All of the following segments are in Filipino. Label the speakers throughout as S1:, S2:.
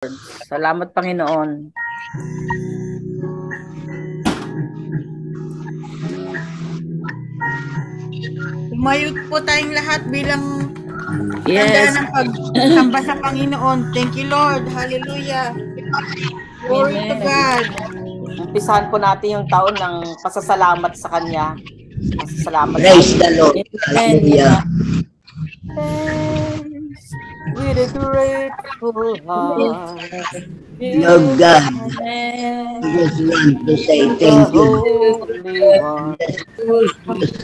S1: Salamat, Panginoon.
S2: Umayot po tayong lahat bilang tanda ng pagsamba sa Panginoon. Thank you, Lord. Hallelujah. Glory to God.
S1: Umpisahan po natin yung taon ng pasasalamat sa Kanya. Pasasalamat
S3: Praise the Lord. Hallelujah.
S1: Thanks with a grateful heart.
S3: Lord God, I just want to say
S1: The
S3: thank you.
S1: Holy One.
S3: To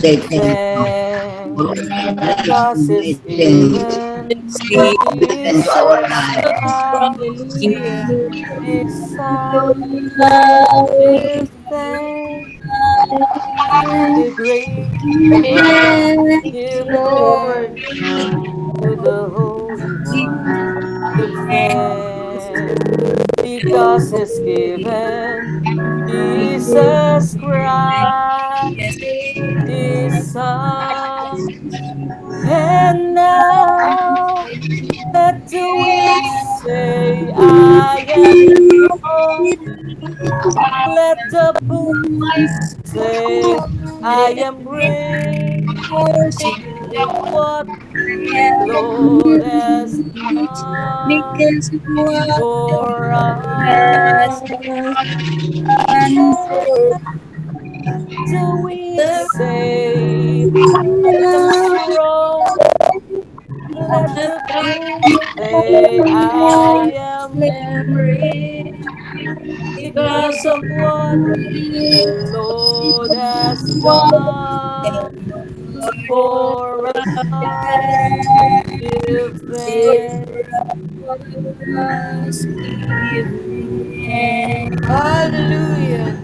S3: say thank you.
S1: Thanks because His given
S3: Given to our lives.
S2: Hallelujah.
S1: His Son. Give thanks with a grateful heart. Give
S2: Lord.
S1: thanks to the Holy One. Give thanks because He's given Jesus Christ, His Son. And now let the weak say, I am strong. Let the poor say, I am rich. What the Lord has done for us. The weak say, I am strong. Let the poor say, I am rich because of what the Lord has done for us. Give thanks.
S2: Hallelujah.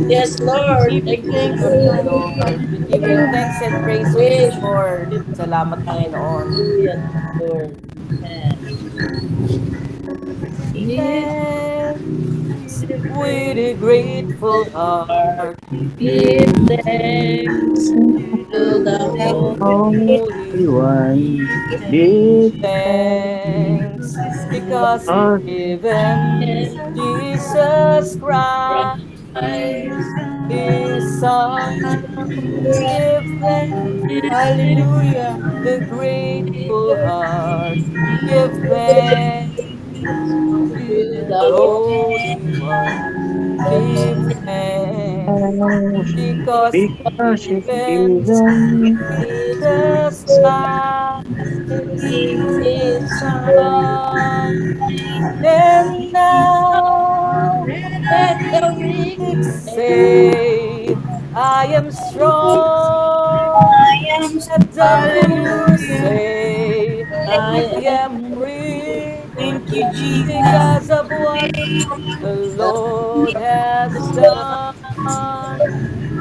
S4: Yes, Lord.
S2: Give thanks,
S1: Thank you,
S2: Lord.
S1: Lord. We give you thanks and praise to you, Lord. Salamat, Panginoon.
S4: Yes, Lord.
S1: Thanks with a grateful heart.
S4: Give thanks to the
S1: Holy
S5: One, give
S1: thanks because He
S5: us
S1: given Jesus Christ,
S4: Christ.
S1: His Son. Give thanks
S2: Hallelujah.
S1: the grateful heart. Give thanks
S4: To
S1: the
S4: the
S1: Holy One. Give thanks because He
S5: because it's
S1: given
S5: given.
S1: Jesus Christ,
S4: His
S1: His
S4: Son.
S1: Son. And now
S4: Let
S1: the
S4: the weak
S1: weak
S4: say,
S1: say, I am strong.
S4: I am
S1: Let the poor
S2: Hallelujah.
S1: say,
S4: I
S1: I am
S4: am
S1: rich
S2: Thank you, Jesus.
S1: because of what the Lord has done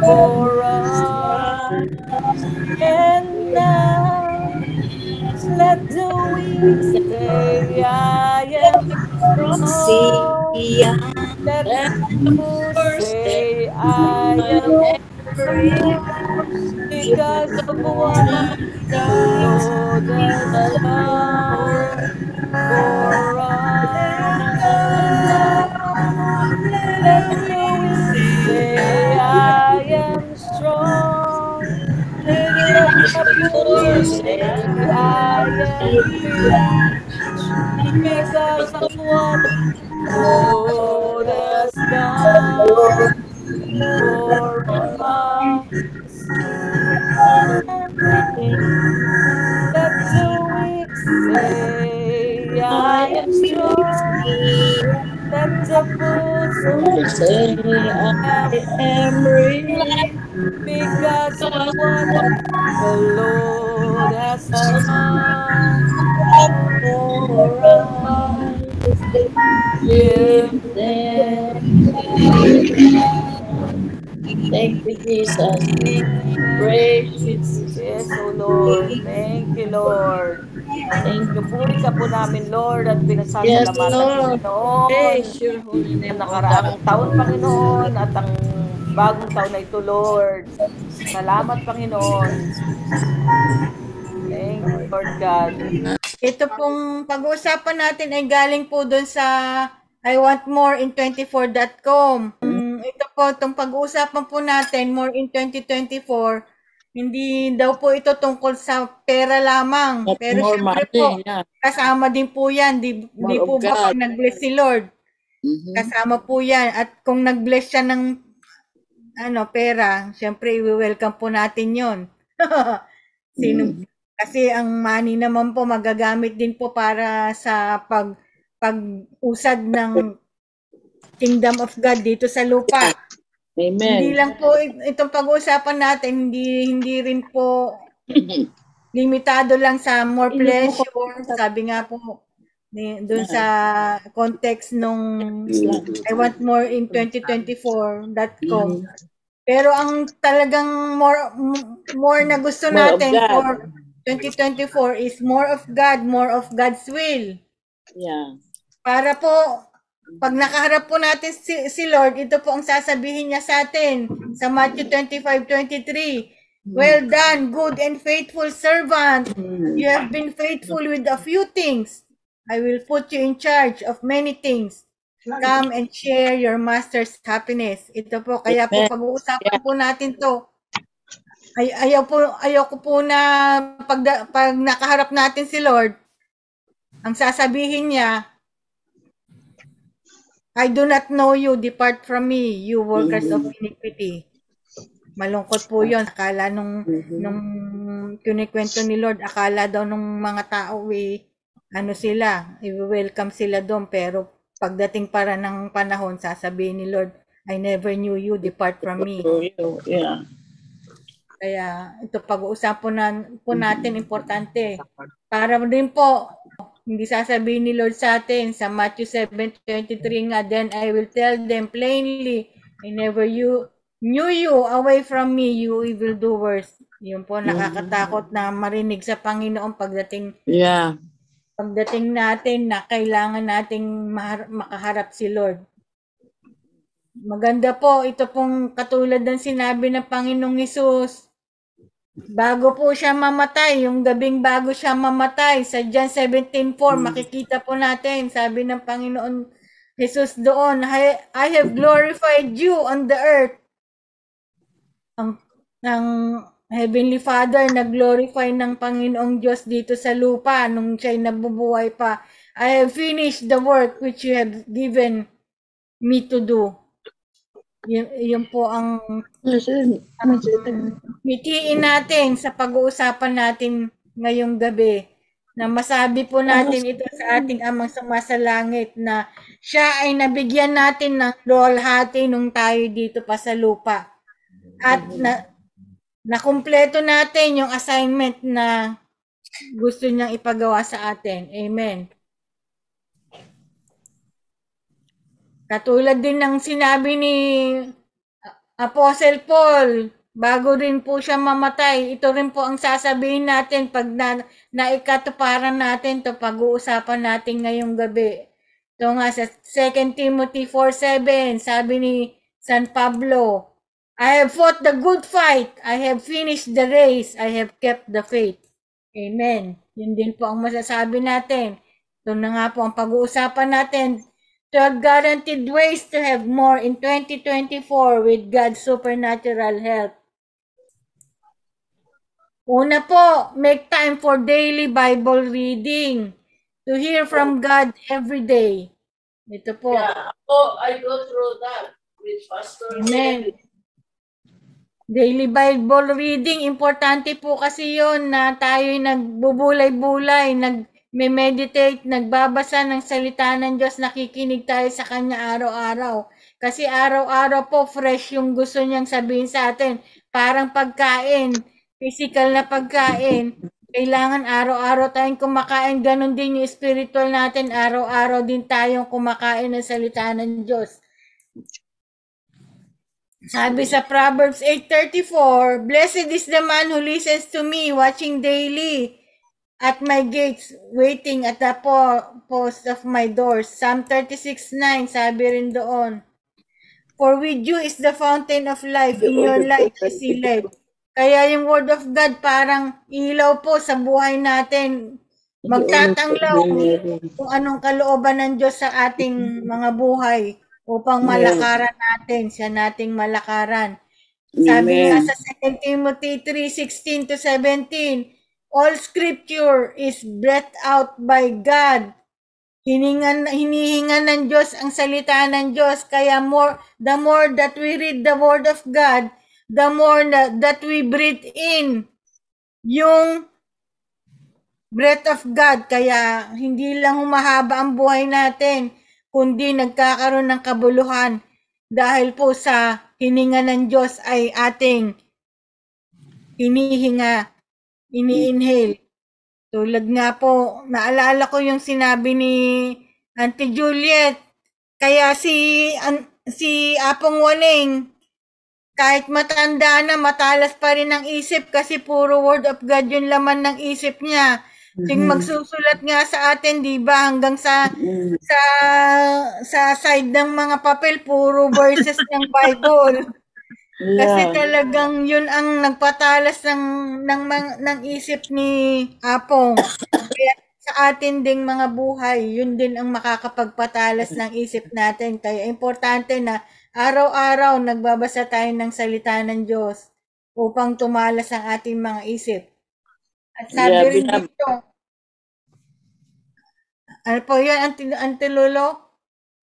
S1: for us. And now let the weak say, I am
S4: see.
S1: strong. Let
S4: Let
S1: the
S4: the
S1: poor
S4: first say,
S1: say, I
S4: I
S1: am
S4: am free.
S1: because of what the Lord has done for us. And now let the weak say, I am strong. Let the poor say, I am rich because of what the Lord has done for us. Let the weak say, I am strong. Let the poor say,
S4: Say,
S1: I
S4: I
S1: am
S4: am
S1: rich
S4: rich
S1: because of
S4: because
S1: what the Lord has done
S4: for
S1: for us.
S4: us.
S1: Give
S4: Give
S1: thanks.
S4: Thank you, Jesus. Praise you, Jesus.
S1: Yes, O Lord. Thank you, Lord.
S4: Thank you.
S1: Pinupuri ka po namin, Lord, at
S4: Yes,
S1: pinasasalamatan,
S4: Lord.
S1: Panginoon,
S4: Praise your holy
S1: ang
S4: name, O
S1: nakaraang
S4: God.
S1: taon, Panginoon, at ang bagong taon na ito, Lord. Salamat, Panginoon. Thank you, Lord God.
S2: Ito pong pag-uusapan natin ay galing po doon sa iwantmorein24.com. Ito po, itong pag-uusapan po natin, More in 2024, hindi daw po ito tungkol sa pera lamang.
S4: But
S2: Pero
S4: more
S2: syempre
S4: money,
S2: po,
S4: yeah.
S2: kasama din po yan. Di
S4: More
S2: po
S4: of
S2: ba
S4: God.
S2: pag nag-bless si Lord? Kasama po yan. At kung nag-bless siya ng pera, syempre i-welcome po natin yon. Kasi ang money naman po magagamit din po para sa pag-usad ng Kingdom of God dito sa lupa.
S4: Amen.
S2: Hindi lang po itong pag-uusapan natin, hindi rin po limitado lang sa more pleasure. Sabi nga po doon sa context nung I want more in 2024.com. Pero ang talagang more na gusto
S4: More of
S2: natin
S4: God.
S2: for 2024 is more of God, more of God's will.
S4: Yeah.
S2: Para po, pag nakaharap po natin si Lord, ito po ang sasabihin niya sa atin sa Matthew 25:23. Well done, good and faithful servant. You have been faithful with a few things. I will put you in charge of many things. Come and share your master's happiness. Ito po, kaya po pag-uusapan po natin to. Ayaw ko po na pag nakaharap natin si Lord, ang sasabihin niya, I do not know you, depart from me, you workers of iniquity. Malungkot po yun. Akala nung kinikwento ni Lord, akala daw nung mga tao sila, i-welcome sila doon, pero pagdating para ng panahon, sasabihin ni Lord, I never knew you, depart from me.
S4: Yeah.
S2: Kaya ito pag-uusapan po natin, importante. Para din po, hindi sasabihin ni Lord sa atin sa Matthew 7:23 nga, then I will tell them plainly, I never knew you, away from me, you evildoers. Yun po, nakakatakot na marinig sa Panginoon pagdating natin na kailangan nating makaharap si Lord. Maganda po, ito pong katulad ng sinabi ng Panginoong Hesus. Bago po siya mamatay, yung gabing bago siya mamatay, sa John 17:4, makikita po natin, sabi ng Panginoon Hesus doon, I have glorified you on the earth. Ang Heavenly Father, nag-glorify ng Panginoong Diyos dito sa lupa nung siya'y nabubuhay pa. I have finished the work which you have given me to do. Yun po ang mitiin natin sa pag-uusapan natin ngayong gabi, na masabi po natin ito sa ating Amang sumasalangit na siya ay nabigyan natin ng luwalhati nung tayo dito pa sa lupa. At nakumpleto natin yung assignment na gusto niyang ipagawa sa atin. Amen. Katulad din ng sinabi ni Apostle Paul, bago rin po siya mamatay, ito rin po ang sasabihin natin pag naikatuparan natin to, pag-uusapan natin ngayong gabi. Ito nga sa 2 Timothy 4:7, sabi ni San Pablo, I have fought the good fight, I have finished the race, I have kept the faith. Amen. Yun din po ang masasabi natin. Ito na nga po ang pag-uusapan natin. 12 guaranteed ways to have more in 2024 with God's supernatural help. Una po, make time for daily Bible reading to hear from God every day. Ito po.
S4: Yeah. Oh, I go through that with Pastor.
S2: Amen. Daily Bible reading, importante po kasi yon na tayo'y nagbubulay-bulay, nag-meditate, nagbabasa ng salita ng Diyos, nakikinig tayo sa Kanya araw-araw. Kasi araw-araw po fresh yung gusto niyang sabihin sa atin. Parang pagkain, physical na pagkain, kailangan araw-araw tayong kumakain. Ganon din yung spiritual natin, araw-araw din tayong kumakain ng salita ng Diyos. Sabi sa Proverbs 8:34, Blessed is the man who listens to me, watching daily at my gates, waiting at the post of my doors. Psalm 36:9, sabi rin doon, For with you is the fountain of life, in your light I see life. Kaya yung word of God parang ilaw po sa buhay natin. magtatanglaw kung anong kalooban ng Diyos sa ating mga buhay upang malakaran natin, siya nating malakaran. Sabi nga sa 2 Timothy 3:16 to 17, all scripture is breathed out by God. Hinihingan ng Diyos ang salita ng Diyos, kaya the more that we read the word of God, the more that we breathe in yung breath of God. Kaya hindi lang humahaba ang buhay natin, kundi nagkakaroon ng kabuluhan dahil po sa hininga ng Diyos ay ating hinihinga, ini-inhale. Tulad nga po, naalala ko yung sinabi ni Auntie Juliet, kaya si Apong Waning, kahit matanda na, matalas pa rin ang isip kasi puro word of God yung laman ng isip niya. Ting magsusulat nga sa atin, di ba, hanggang sa side ng mga papel, puro verses ng Bible. Kasi talagang yun ang nagpatalas ng isip ni Apong. Kaya sa atin ding mga buhay, yun din ang makakapagpatalas ng isip natin. Kaya importante na araw-araw nagbabasa tayo ng salita ng Diyos upang tumalas ang ating mga isip. At sabi rin dito, ano po yun, Auntie Lolo?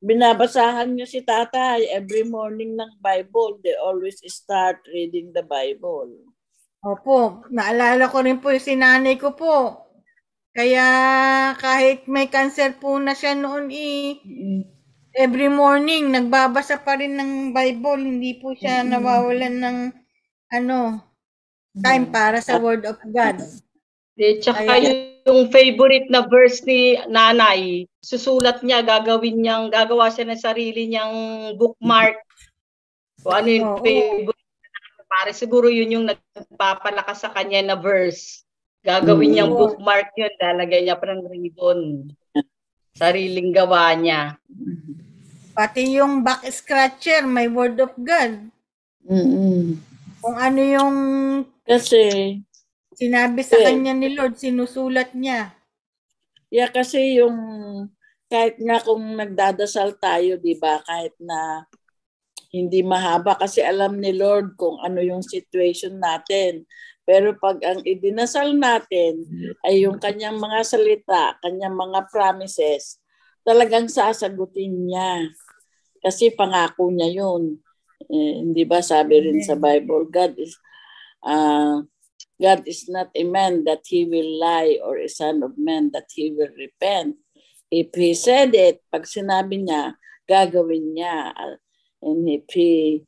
S4: Binabasahan niyo si tatay every morning ng Bible. They always start reading the Bible.
S2: Opo, naalala ko rin po yung sinanay ko po. Kaya kahit may cancer po na siya noon every morning nagbabasa pa rin ng Bible. Hindi po siya nawawalan ng time para sa Word of God.
S6: Tsaka yung favorite na verse ni nanay, susulat niya, gagawa siya ng sarili niyang bookmark. Kung ano yung favorite, para siguro yun yung nagpapalakas sa kanya na verse. Gagawin niyang bookmark yun, lalagay niya pa ng ribbon. Sariling gawa niya.
S2: Pati yung back scratcher, may Word of God. Kung ano yung
S4: kasi
S2: sinabi sa kanya ni Lord, sinusulat niya.
S4: Yeah, kasi yung kahit nga kung nagdadasal tayo, di ba, kahit na hindi mahaba, kasi alam ni Lord kung ano yung situation natin. Pero pag ang idinasal natin ay yung kanyang mga salita, kanyang mga promises, talagang sasagutin niya. Kasi pangako niya yun. Hindi ba sabi rin sa Bible, God is not a man that he will lie or a son of man that he will repent. If he said it, pag sinabi niya, gagawin niya. And if he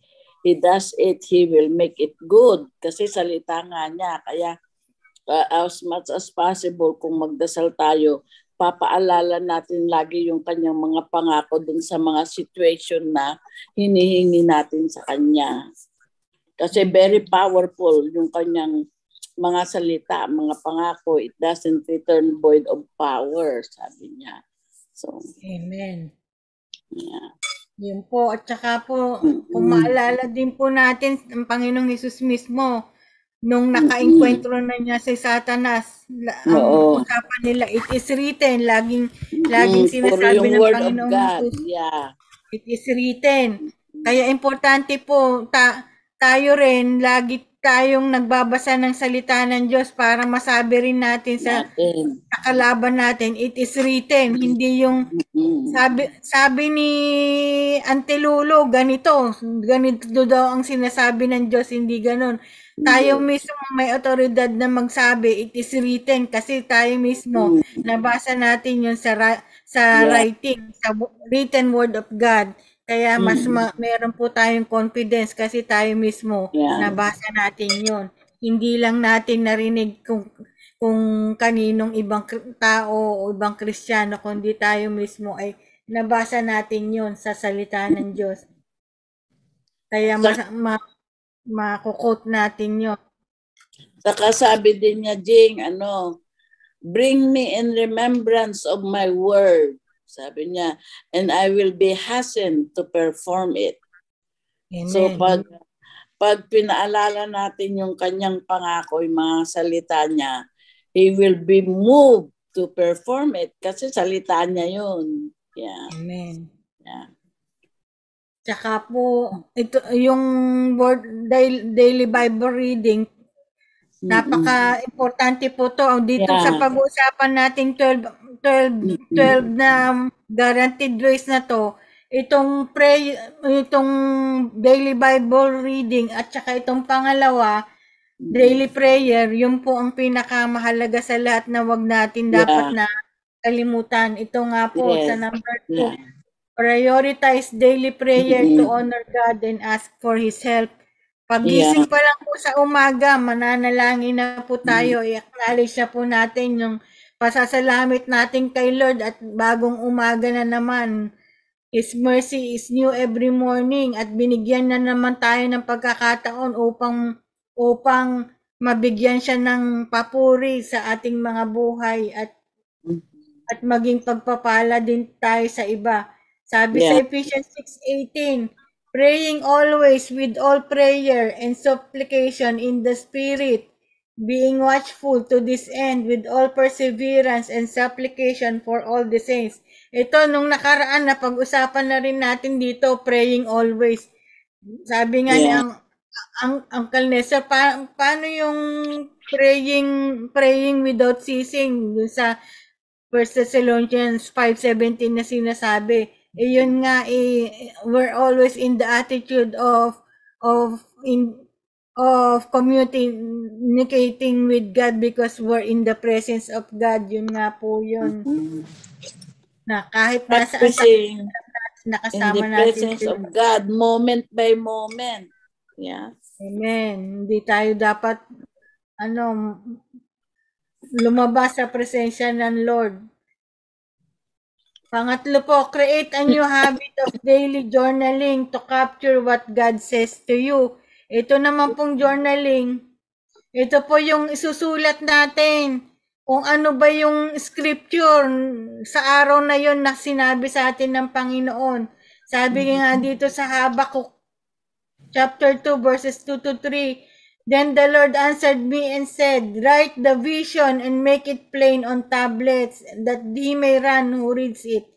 S4: does it, he will make it good. Kasi salita nga niya. Kaya as much as possible, kung magdasal tayo, papaalala natin lagi yung kanyang mga pangako dun sa mga situation na hinihingi natin sa kanya. Kasi very powerful yung kanyang mga salita, mga pangako. It doesn't return void of power, sabi niya. So,
S2: Amen.
S4: Yeah.
S2: Yun po. At saka po, kung maalala din po natin, ang Panginoong Hesus mismo, nung naka-encuentro na niya si Satanas, ang usapan nila, it is written, laging sinasabi ng Panginoong Hesus.
S4: Yeah.
S2: It is written. Kaya importante po, tayo rin, lagi tayong nagbabasa ng salita ng Diyos para masabi rin natin sa kalaban natin, it is written. Hindi yung sabi ni Auntie Lulu, ganito daw ang sinasabi ng Diyos, hindi ganon. Tayo mismo may otoridad na magsabi, it is written, kasi tayo mismo nabasa natin yun sa writing, sa written word of God. Kaya mas meron po tayong confidence kasi tayo mismo nabasa natin yun. Hindi lang natin narinig kung kaninong ibang tao o ibang Kristiyano, kundi tayo mismo ay nabasa natin yun sa salita ng Diyos. Kaya makukot natin yun.
S4: Saka sabi din niya, Jing, bring me in remembrance of my word. Sabi niya, and I will be hastened to perform it. Amen. So pag pinaalala natin yung kanyang pangako, yung mga salita niya, he will be moved to perform it kasi salita niya yun. Yeah.
S2: Amen.
S4: Yeah.
S2: Tsaka po, ito, yung daily Bible reading, napaka-importante po to. Dito
S4: Yeah.
S2: sa pag-uusapan nating 12 na guaranteed grace na to, itong daily Bible reading at saka itong pangalawa, daily prayer, yun po ang pinakamahalaga sa lahat na wag natin dapat na kalimutan. Ito nga po sa number 2. Prioritize daily prayer to honor God and ask for His help. Pagising pa lang po sa umaga, mananalangin na po tayo. I-acknowledge na po natin yung pasasalamit natin kay Lord at bagong umaga na naman. His mercy is new every morning at binigyan na naman tayo ng pagkakataon upang mabigyan siya ng papuri sa ating mga buhay at maging pagpapala din tayo sa iba. Sabi sa Ephesians 6:18, praying always with all prayer and supplication in the Spirit, being watchful to this end with all perseverance and supplication for all the saints. Ito, nung nakaraan na pag-usapan na rin natin dito, praying always. Sabi nga ni ang Uncle Nestor, paano yung praying without ceasing sa 1 Thessalonians 5:17 na sinasabi? Yun nga, we're always in the attitude of communicating with God because we're in the presence of God. Yun nga po yun. Na kahit nasaan tayo, nakasama
S4: in the presence of God, moment by moment. Yeah.
S2: Amen. Hindi tayo dapat lumabas sa presensya ng Lord. Pangatlo po, create a new habit of daily journaling to capture what God says to you. Ito naman pong journaling, ito po yung isusulat natin kung ano ba yung scripture sa araw na yon na sinabi sa atin ng Panginoon. Sabi nga dito sa Habakkuk chapter 2 verses 2 to 3, then the Lord answered me and said, write the vision and make it plain on tablets, that they may run who reads it.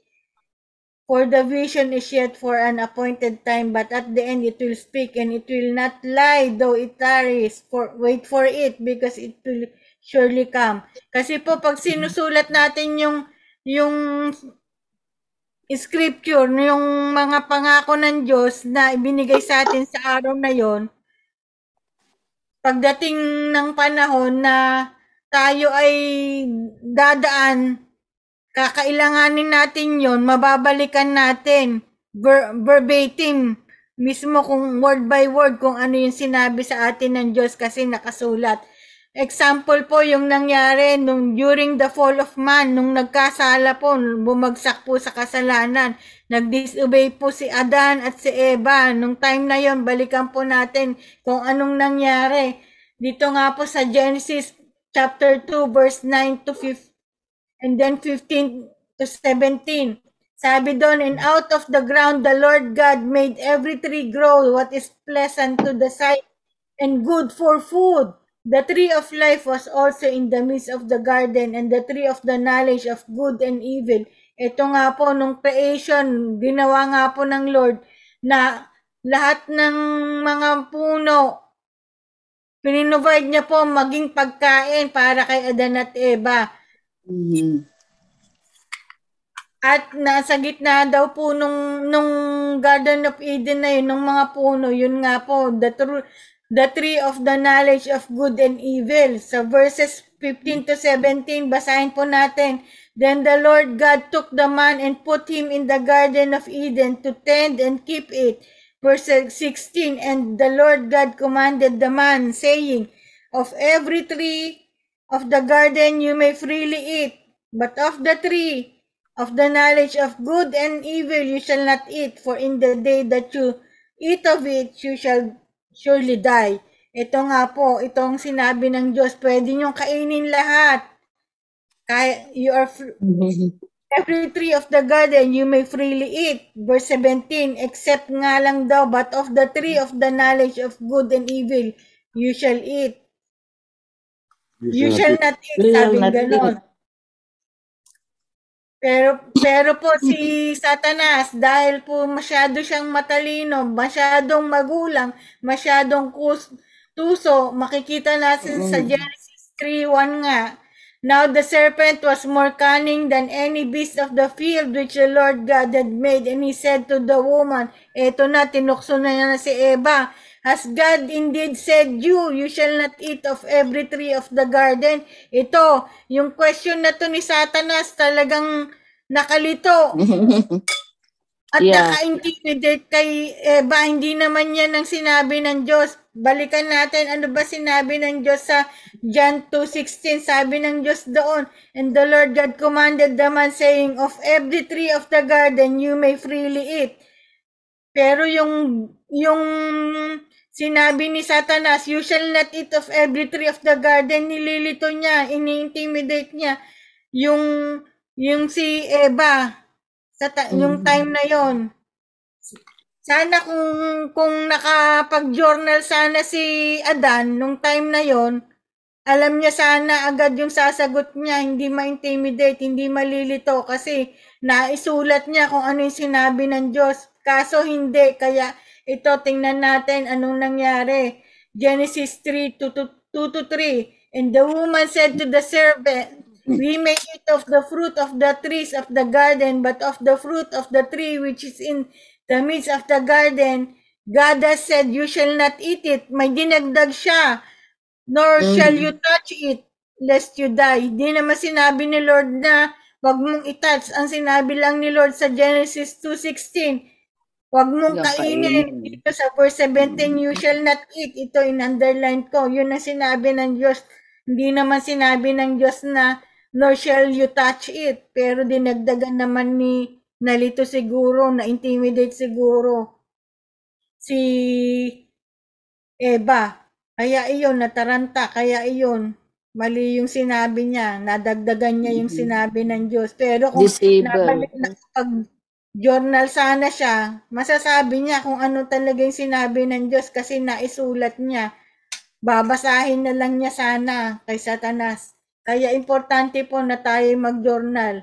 S2: For the vision is yet for an appointed time, but at the end it will speak, and it will not lie, though it tarries. Wait for it, because it will surely come. Kasi po, pag sinusulat natin yung scripture, yung mga pangako ng Diyos na ibinigay sa atin sa araw na yon, pagdating ng panahon na tayo ay dadaan, kakailanganin natin yon, mababalikan natin verbatim, mismo kung word by word kung ano yung sinabi sa atin ng Diyos kasi nakasulat. Example po yung nangyari during the fall of man, nung nagkasala po, bumagsak po sa kasalanan, nag-disobey po si Adan at si Eva. Nung time na yon, balikan po natin kung anong nangyari. Dito nga po sa Genesis chapter 2 verse 9 to 15 and then 15 to 17. Sabi doon, and out of the ground the Lord God made every tree grow what is pleasant to the sight and good for food. The tree of life was also in the midst of the garden, and the tree of the knowledge of good and evil. Ito nga po, nung creation, ginawa nga po ng Lord na lahat ng mga puno, pininuvide niya po maging pagkain para kay Adan at Eva. At nasa gitna daw po nung Garden of Eden na yun, nung mga puno, yun nga po, the tree of the knowledge of good and evil. Sa verses 15 to 17, basahin po natin. Then the Lord God took the man and put him in the Garden of Eden to tend and keep it. Verse 16, and the Lord God commanded the man, saying, of every tree of the garden you may freely eat, but of the tree of the knowledge of good and evil you shall not eat, for in the day that you eat of it, you shall surely die. Ito nga po, itong sinabi ng Diyos, pwede niyong kainin lahat. You are every tree of the garden you may freely eat. Verse 17, except nga lang daw, but of the tree of the knowledge of good and evil you shall eat. You shall not eat, sabi ganon. Pero po si Satanas, dahil po masyado siyang matalino, masyadong magulang, masyadong tuso, makikita natin sa Genesis 3:1 nga. Now the serpent was more cunning than any beast of the field which the Lord God had made. And he said to the woman, eto na, tinukso na niya na si Eva, has God indeed said you shall not eat of every tree of the garden? Ito, yung question na to ni Satanas talagang nakalito. At naka-intimidate kay Eva, hindi naman yan ang sinabi ng Diyos. Balikan natin, ano ba sinabi ng Diyos sa John 2:16? Sabi ng Diyos doon, and the Lord God commanded the man saying, of every tree of the garden you may freely eat. Pero yung sinabi ni Satanas, you shall not eat of every tree of the garden, nililito niya, ini-intimidate niya yung si Eva yung time na yon. Sana kung nakapag-journal sana si Adan nung time na yon, alam niya sana agad yung sasagot niya, hindi ma-intimidate, hindi malilito kasi naisulat niya kung ano yung sinabi ng Diyos. Kaso hindi, kaya ito tingnan natin anong nangyari. Genesis 3:2-3. And the woman said to the serpent, we may eat of the fruit of the trees of the garden, but of the fruit of the tree which is in the midst of the garden, God has said, you shall not eat it. May dinagdag siya. Nor shall you touch it, lest you die. Di naman sinabi ni Lord na wag mong itouch. Ang sinabi lang ni Lord sa Genesis 2:16, wag mong kainin. Dito sa verse 17, you shall not eat. Ito in-underline ko. Yun ang sinabi ng Diyos. Hindi naman sinabi ng Diyos na nor shall you touch it. Pero dinagdagan naman ni nalito siguro, na-intimidate siguro si Eva. Kaya iyon, nataranta. Kaya iyon, mali yung sinabi niya. Nadagdagan niya yung sinabi ng Diyos. Pero kung nabalik na pag-journal sana siya, masasabi niya kung ano talaga yung sinabi ng Diyos kasi naisulat niya. Babasahin na lang niya sana kay Satanas. Kaya importante po na tayo mag-journal.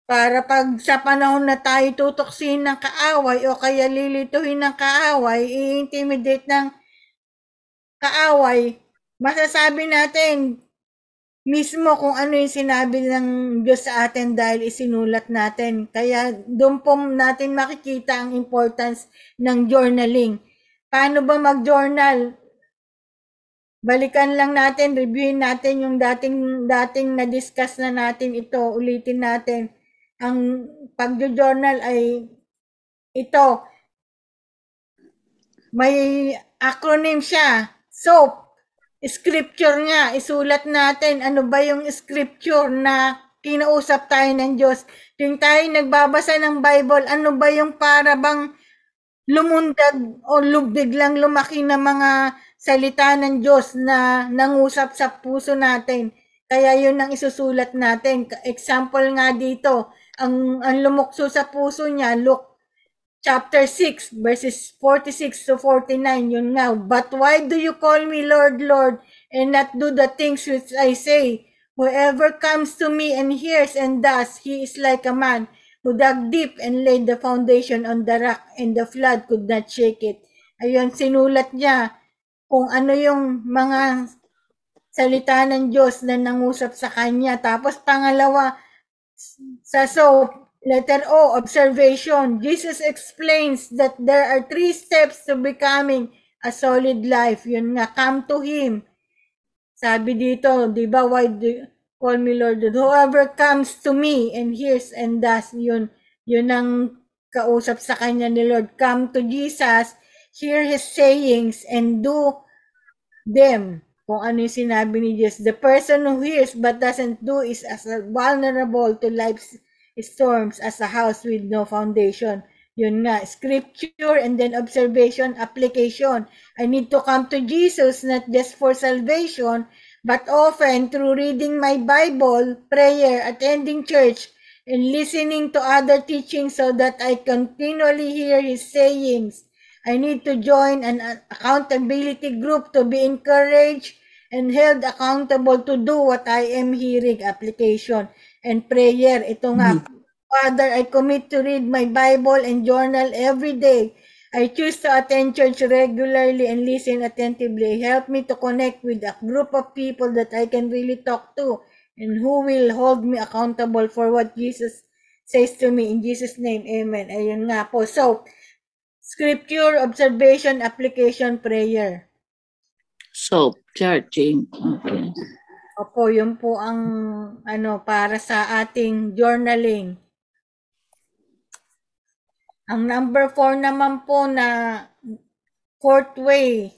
S2: Para pag sa panahon na tayo tutoksin ng kaaway o kaya lilituhin ng kaaway, i-intimidate ng kaaway, masasabi natin mismo kung ano yung sinabi ng Diyos sa atin dahil isinulat natin. Kaya doon po natin makikita ang importance ng journaling. Paano ba mag-journal? Balikan lang natin, reviewin natin yung dating na-discuss na natin ito, ulitin natin. Ang pag-journal ay ito. May acronym siya. SOAP. Scripture nga. Isulat natin ano ba yung scripture na kinausap tayo ng Diyos. Yung tayo nagbabasa ng Bible, ano ba yung para bang lumundag o biglang lumaki na mga salita ng Diyos na nangusap sa puso natin. Kaya yun ang isusulat natin. Example nga dito, ang lumukso sa puso niya, Luke chapter 6, verses 46-49, yun nga. But why do you call me Lord, Lord, and not do the things which I say? Whoever comes to me and hears and does, he is like a man who dug deep and laid the foundation on the rock, and the flood could not shake it. Ayun, sinulat niya kung ano yung mga salita ng Diyos na nangusap sa kanya. Tapos pangalawa, sa letter O, observation. Jesus explains that there are 3 steps to becoming a solid life. Yun nga, come to Him. Sabi dito, di ba, why do you call me Lord? Whoever comes to me and hears and does, yun ang kausap sa kanya ni Lord. Come to Jesus, hear His sayings, and do them. Kung ano yung sinabi ni Jesus. The person who hears but doesn't do is as vulnerable to life's storms as a house with no foundation. Yun nga, scripture and then observation, application. I need to come to Jesus not just for salvation, but often through reading my Bible, prayer, attending church, and listening to other teachings so that I continually hear His sayings. I need to join an accountability group to be encouraged and held accountable to do what I am hearing. Application. and prayer. Ito nga, Father, I commit to read my Bible and journal every day. I choose to attend church regularly and listen attentively. Help me to connect with a group of people that I can really talk to and who will hold me accountable for what Jesus says to me. In Jesus' name, amen. Ayun nga po. So, scripture, observation, application, prayer.
S4: So, charging. Okay.
S2: Opo, yun po ang para sa ating journaling. Ang number 4 naman po na fourth way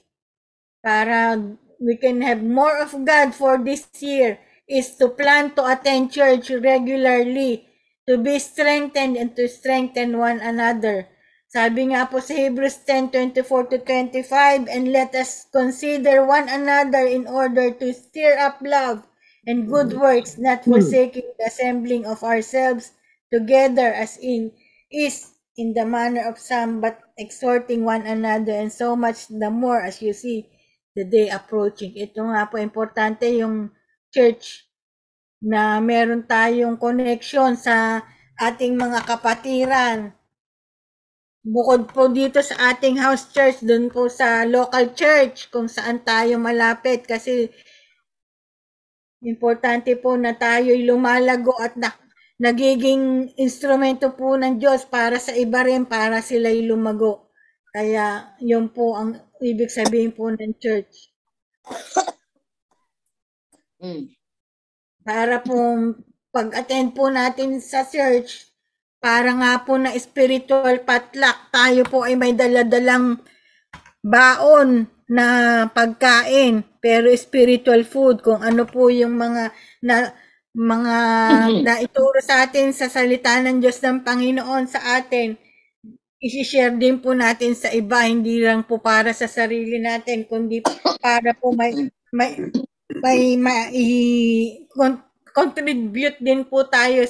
S2: para we can have more of God for this year is to plan to attend church regularly, to be strengthened and to strengthen one another. Sabi nga po sa Hebrews 10:24-25, and let us consider one another in order to stir up love and good works, not forsaking the assembling of ourselves together as is in the manner of some, but exhorting one another, and so much the more as you see the day approaching. Ito nga po, importante yung church na meron tayong connection sa ating mga kapatiran. Bukod po dito sa ating house church, dun po sa local church, kung saan tayo malapit, kasi importante po na tayo'y lumalago at nagiging instrumento po ng Diyos para sa iba rin, para sila'y lumago. Kaya yun po ang ibig sabihin po ng church. Para po pag-attend po natin sa church, para nga po na spiritual potluck, tayo po ay may dala-dalang baon na pagkain, pero spiritual food, kung ano po yung mga naituro sa atin sa salita ng Diyos ng Panginoon sa atin, isi-share din po natin sa iba, hindi lang po para sa sarili natin, kundi para po contribute din po tayo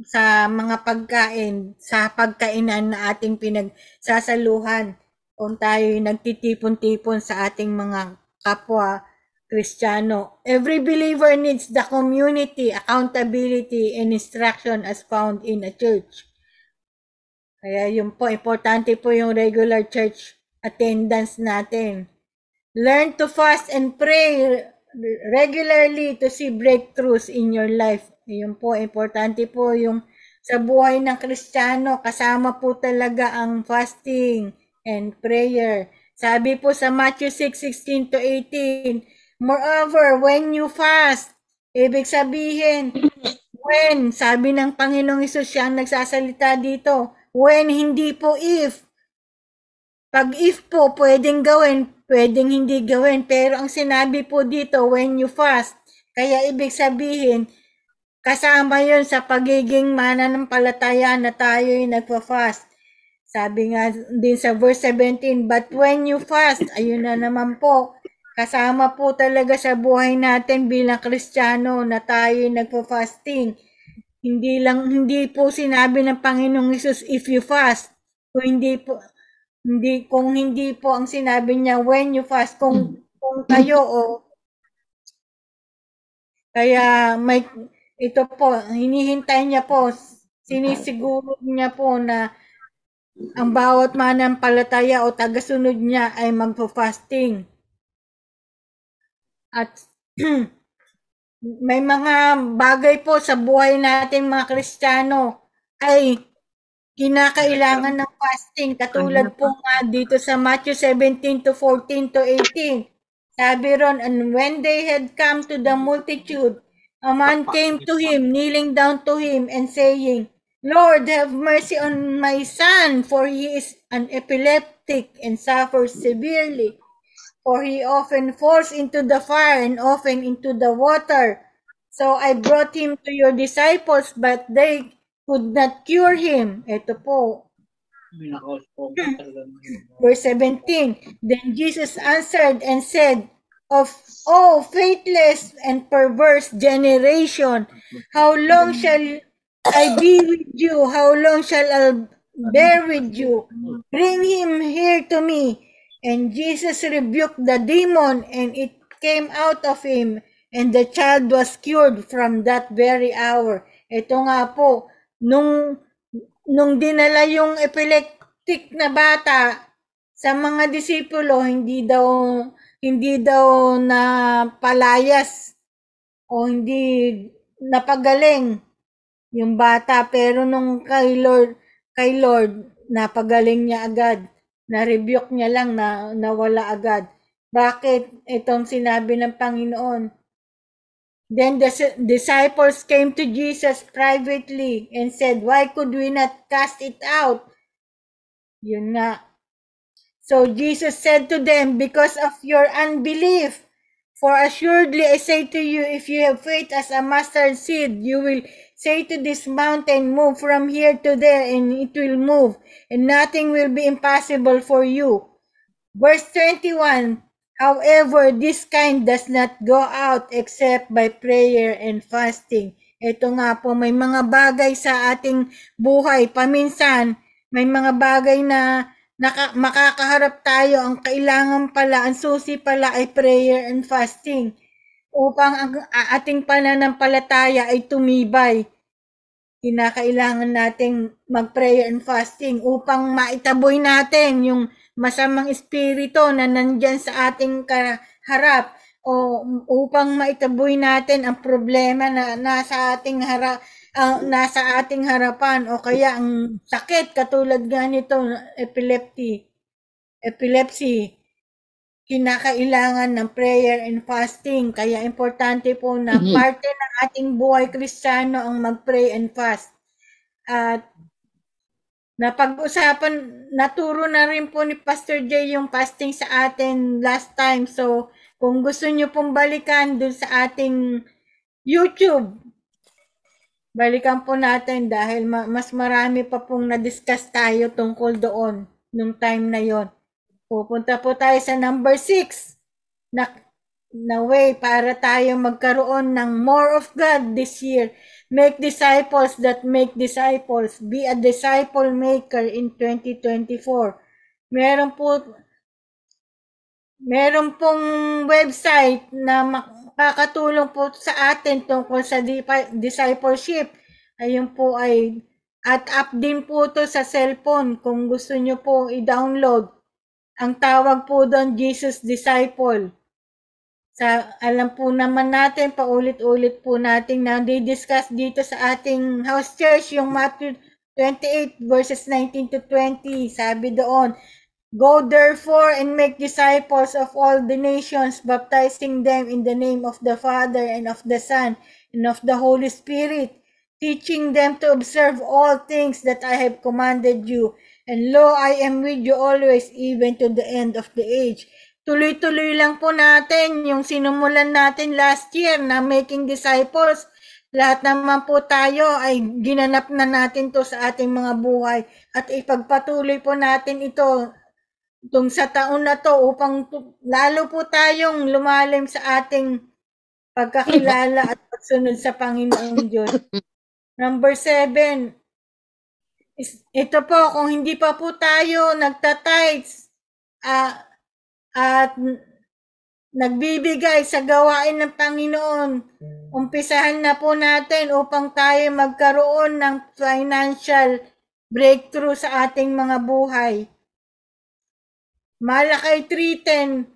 S2: sa mga pagkain, sa pagkainan na ating pinagsasaluhan kung tayo nagtitipon-tipon sa ating mga kapwa Kristiyano. Every believer needs the community, accountability, and instruction as found in a church. Kaya yun po, importante po yung regular church attendance natin. Learn to fast and pray regularly to see breakthroughs in your life. Yun po, importante po yung sa buhay ng Kristiyano, kasama po talaga ang fasting and prayer. Sabi po sa Matthew 6:16-18, moreover, when you fast, ibig sabihin, when, sabi ng Panginoong Hesus, siya ang nagsasalita dito, when, hindi po if. Pag if po, pwedeng gawin, pwedeng hindi gawin, pero ang sinabi po dito, when you fast, kaya ibig sabihin, kasama yun sa pagiging mananampalataya na tayo'y nagpa-fast. Sabi nga din sa verse 17, but when you fast, ayun na naman po, kasama po talaga sa buhay natin bilang Kristiyano na tayo'y nagpa-fasting. Hindi po sinabi ng Panginoong Hesus, if you fast, kung hindi po ang sinabi niya, when you fast, kung kayo kaya ito po, hinihintay niya po, sinisiguro niya po na ang bawat mananampalataya o tagasunod niya ay magpo-fasting. At may mga bagay po sa buhay natin mga Kristiyano ay kinakailangan ng fasting. Katulad po nga dito sa Matthew 17:14-18. Sabi ron, and when they had come to the multitude, a man came to him, kneeling down to him and saying, Lord, have mercy on my son, for he is an epileptic and suffers severely. For he often falls into the fire and often into the water. So I brought him to your disciples, but they could not cure him. Ito po. Verse 17. Then Jesus answered and said, O faithless and perverse generation, how long shall I be with you? How long shall I bear with you? Bring him here to me. And Jesus rebuked the demon, and it came out of him, and the child was cured from that very hour. Ito nga po, nung dinala yung epileptic na bata sa mga disipulo, hindi daw na palayas o hindi napagaling yung bata, pero nung kay Lord, napagaling niya agad. Na-rebuke niya lang, na nawala agad. Bakit? Itong sinabi ng Panginoon. Then the disciples came to Jesus privately and said, "Why could we not cast it out?" Yun nga. So Jesus said to them, "Because of your unbelief. For assuredly I say to you, if you have faith as a mustard seed, you will say to this mountain, move from here to there, and it will move, and nothing will be impossible for you." Verse 21, "However, this kind does not go out except by prayer and fasting." Ito nga po, may mga bagay sa ating buhay. Paminsan, may mga bagay na makakaharap tayo. Ang kailangan pala, ang susi pala ay prayer and fasting. Upang ang ating pananampalataya ay tumibay. Kinakailangan nating mag-prayer and fasting upang maitaboy natin yung masamang espiritu na nandyan sa ating harap, o upang maitaboy natin ang problema na nasa ating harapan, o kaya ang sakit katulad nga nito, epilepsy. Kinakailangan ng prayer and fasting. Kaya importante po na parte ng ating buhay Kristiyano ang mag-pray and fast. At naturo na rin po ni Pastor Jay yung fasting sa atin last time. So, kung gusto nyo pong balikan dun sa ating YouTube, balikan po natin dahil mas marami pa pong na-discuss tayo tungkol doon nung time na yon. Pupunta po tayo sa number 6 na way para tayo magkaroon ng more of God this year. Make disciples that make disciples. Be a disciple maker in 2024. Meron pong website na makakatulong po sa atin tungkol sa discipleship. Ayun po at app din po to sa cellphone kung gusto nyo po i-download. Ang tawag po doon, Jesus Disciple. Alam po naman natin, paulit-ulit po natin na di-discuss dito sa ating house church, yung Matthew 28 verses 19 to 20. Sabi doon, "Go therefore and make disciples of all the nations, baptizing them in the name of the Father and of the Son and of the Holy Spirit, teaching them to observe all things that I have commanded you. And lo, I am with you always, even to the end of the age." Tuloy-tuloy lang po natin yung sinumulan natin last year na making disciples. Lahat naman po tayo ay ginanap na natin to sa ating mga buhay. At ipagpatuloy po natin ito sa taon na to upang lalo po tayong lumalim sa ating pagkakilala at pagsunod sa Panginoong Diyos. Number 7, ito po, kung hindi pa po tayo nagtatides at nagbibigay sa gawain ng Panginoon, umpisahan na po natin upang tayo magkaroon ng financial breakthrough sa ating mga buhay. Malakay 3:10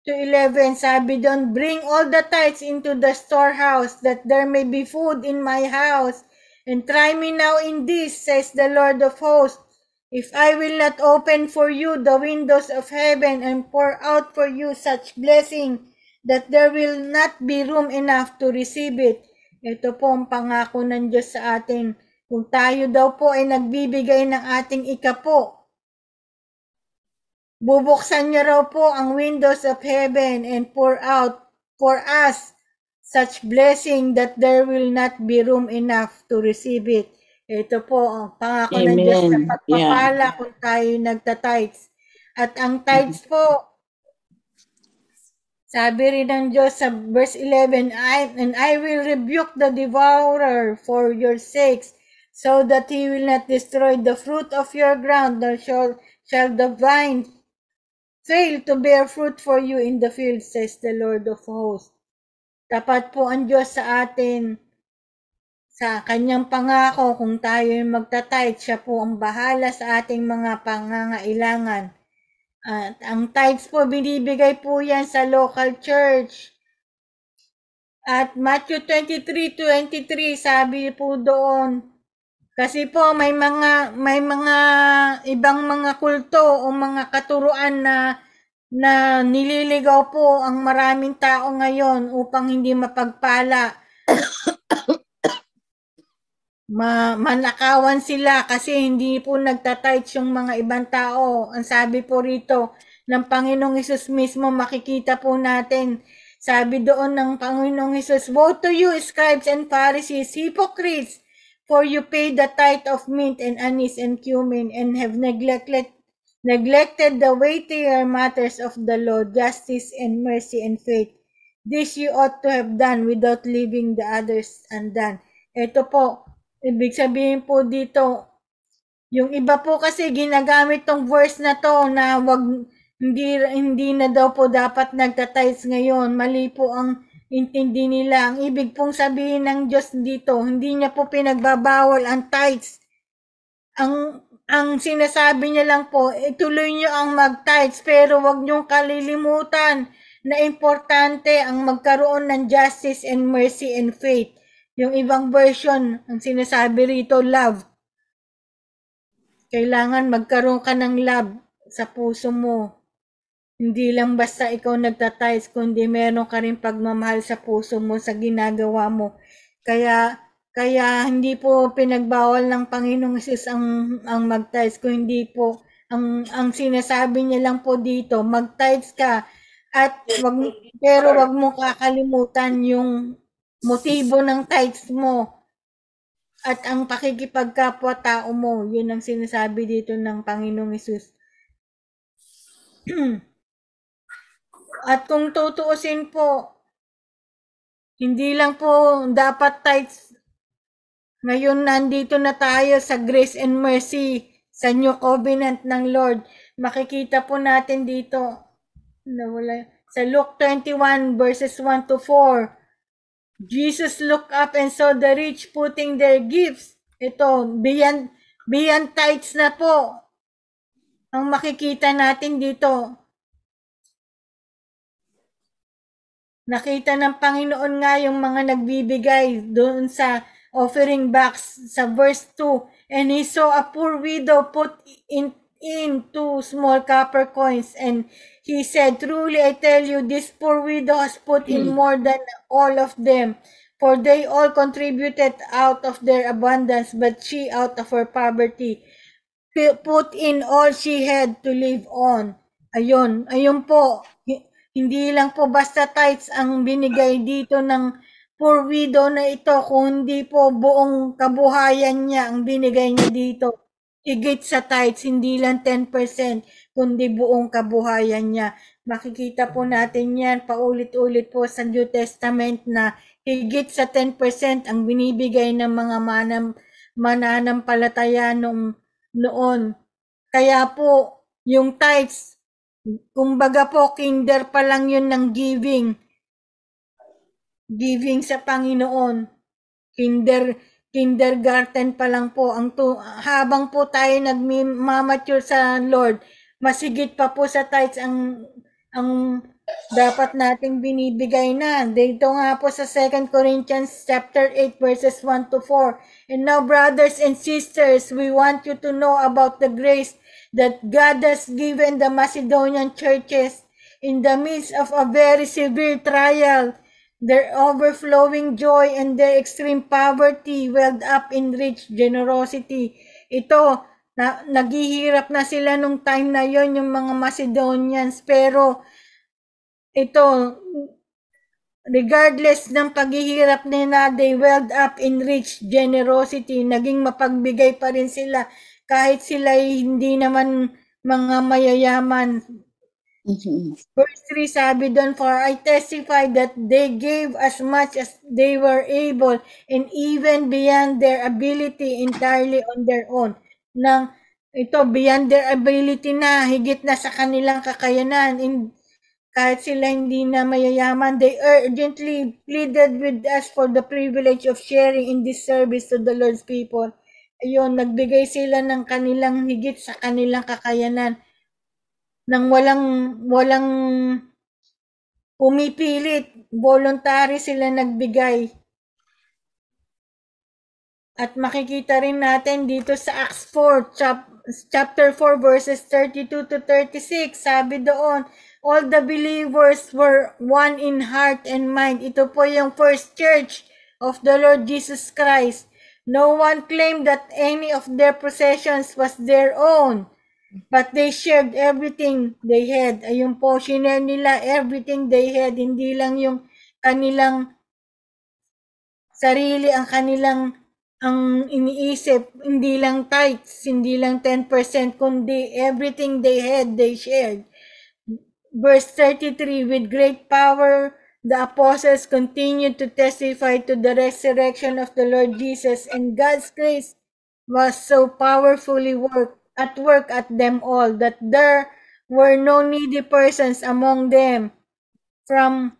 S2: to 11, sabi doon, "Bring all the tithes into the storehouse, that there may be food in my house. And try me now in this, says the Lord of hosts, if I will not open for you the windows of heaven and pour out for you such blessing that there will not be room enough to receive it." Ito po ang pangako ng Diyos sa atin. Kung tayo daw po ay nagbibigay ng ating ikapo, bubuksan niya raw po ang windows of heaven and pour out for us such blessing that there will not be room enough to receive it. Ito po ang pangako ng Diyos sa pagpapala kung tayo nagtatides. At ang tithes po, sabi rin ng Diyos sa verse 11, "And I will rebuke the devourer for your sakes, so that he will not destroy the fruit of your ground, nor shall the vine fail to bear fruit for you in the field, says the Lord of hosts." Tapat po ang Diyos sa atin sa kanyang pangako, kung tayo ay magta-tithe, siya po ang bahala sa ating mga pangangailangan. At ang tithes po, binibigay po yan sa local church. At Matthew 23:23, sabi po doon, kasi po may mga ibang mga kulto o mga katuruan na nililigaw po ang maraming tao ngayon upang hindi mapagpala. Manakawan sila kasi hindi po nagtatites yung mga ibang tao. Ang sabi po rito ng Panginoong Hesus mismo, makikita po natin. Sabi doon ng Panginoong Hesus, "Woe to you, scribes and Pharisees, hypocrites! For you pay the tithe of mint and anise and cumin and have neglected the weightier matters of the law, justice and mercy and faith. This you ought to have done without leaving the others undone." Ito po, ibig sabihin po dito, yung iba po kasi ginagamit tong verse na to na hindi na daw po dapat nagtatites ngayon. Mali po ang intindi nila. Ang ibig pong sabihin ng Diyos dito, hindi niya po pinagbabawal ang tithes. Ang sinasabi niya lang po, ituloy niyo ang mag-tithes, pero wag niyong kalilimutan na importante ang magkaroon ng justice and mercy and faith. Yung ibang version, ang sinasabi rito, love. Kailangan magkaroon ka ng love sa puso mo. Hindi lang basta ikaw nagtatites, kundi meron ka rin pagmamahal sa puso mo sa ginagawa mo. Kaya hindi po pinagbawal ng Panginoong Hesus ang mag-tithes, kung hindi po ang sinasabi niya lang po dito, mag-tithes ka pero wag mo kakalimutan yung motibo ng tithes mo at ang pakikipagkapwa-tao mo. Yun ang sinasabi dito ng Panginoong Hesus. At kung tutuusin po, hindi lang po dapat tithes. Ngayon nandito na tayo sa grace and mercy, sa new covenant ng Lord. Makikita po natin dito, sa Luke 21 verses 1 to 4. Jesus looked up and saw the rich putting their gifts. Ito, beyond tithes na po ang makikita natin dito. Nakita ng Panginoon nga yung mga nagbibigay doon sa offering box sa verse 2. And he saw a poor widow put in 2 small copper coins. And he said, "Truly I tell you, this poor widow has put in more than all of them. For they all contributed out of their abundance, but she out of her poverty put in all she had to live on." Ayun po. Hindi lang po basta tithes ang binigay dito ng poor widow na ito, kundi po buong kabuhayan niya ang binigay niya dito. Higit sa tithes, hindi lang 10%, kundi buong kabuhayan niya. Makikita po natin yan paulit-ulit po sa New Testament na higit sa 10% ang binibigay ng mga mananampalataya noon. Kaya po, yung tithes, kumbaga po, kinder pa lang yun ng giving. Giving sa Panginoon. Kindergarten pa lang po. Habang po tayo nagmamature sa Lord, masigit pa po sa tithes ang dapat nating binibigay na. Dito nga po sa 2 Corinthians chapter 8 verses 1 to 4. And now, brothers and sisters, we want you to know about the grace that God has given the Macedonian churches in the midst of a very severe trial. Their overflowing joy and their extreme poverty welled up in rich generosity. Ito, naghihirap na sila nung time na yon, yung mga Macedonians, pero ito, regardless ng paghihirap nila, they welled up in rich generosity. Naging mapagbigay pa rin sila kahit sila hindi naman mga mayayaman. Verse 3 sabi doon, "For I testify that they gave as much as they were able and even beyond their ability entirely on their own." Ito, beyond their ability na, higit na sa kanilang kakayanan. kahit sila hindi na mayayaman, they urgently pleaded with us for the privilege of sharing in this service to the Lord's people. Ayun, nagbigay sila ng kanilang higit sa kanilang kakayanan nang walang pumipilit, voluntary sila nagbigay. At makikita rin natin dito sa Acts 4, chapter 4, verses 32 to 36, sabi doon, all the believers were one in heart and mind. Ito po yung first church of the Lord Jesus Christ. No one claimed that any of their possessions was their own, but they shared everything they had. Ayun po, shinare nila everything they had. Hindi lang yung kanilang sarili ang iniisip, hindi lang tithes, hindi lang 10%, kundi everything they had, they shared. Verse 33, with great power, the apostles continued to testify to the resurrection of the Lord Jesus, and God's grace was so powerfully at work at them all, that there were no needy persons among them. From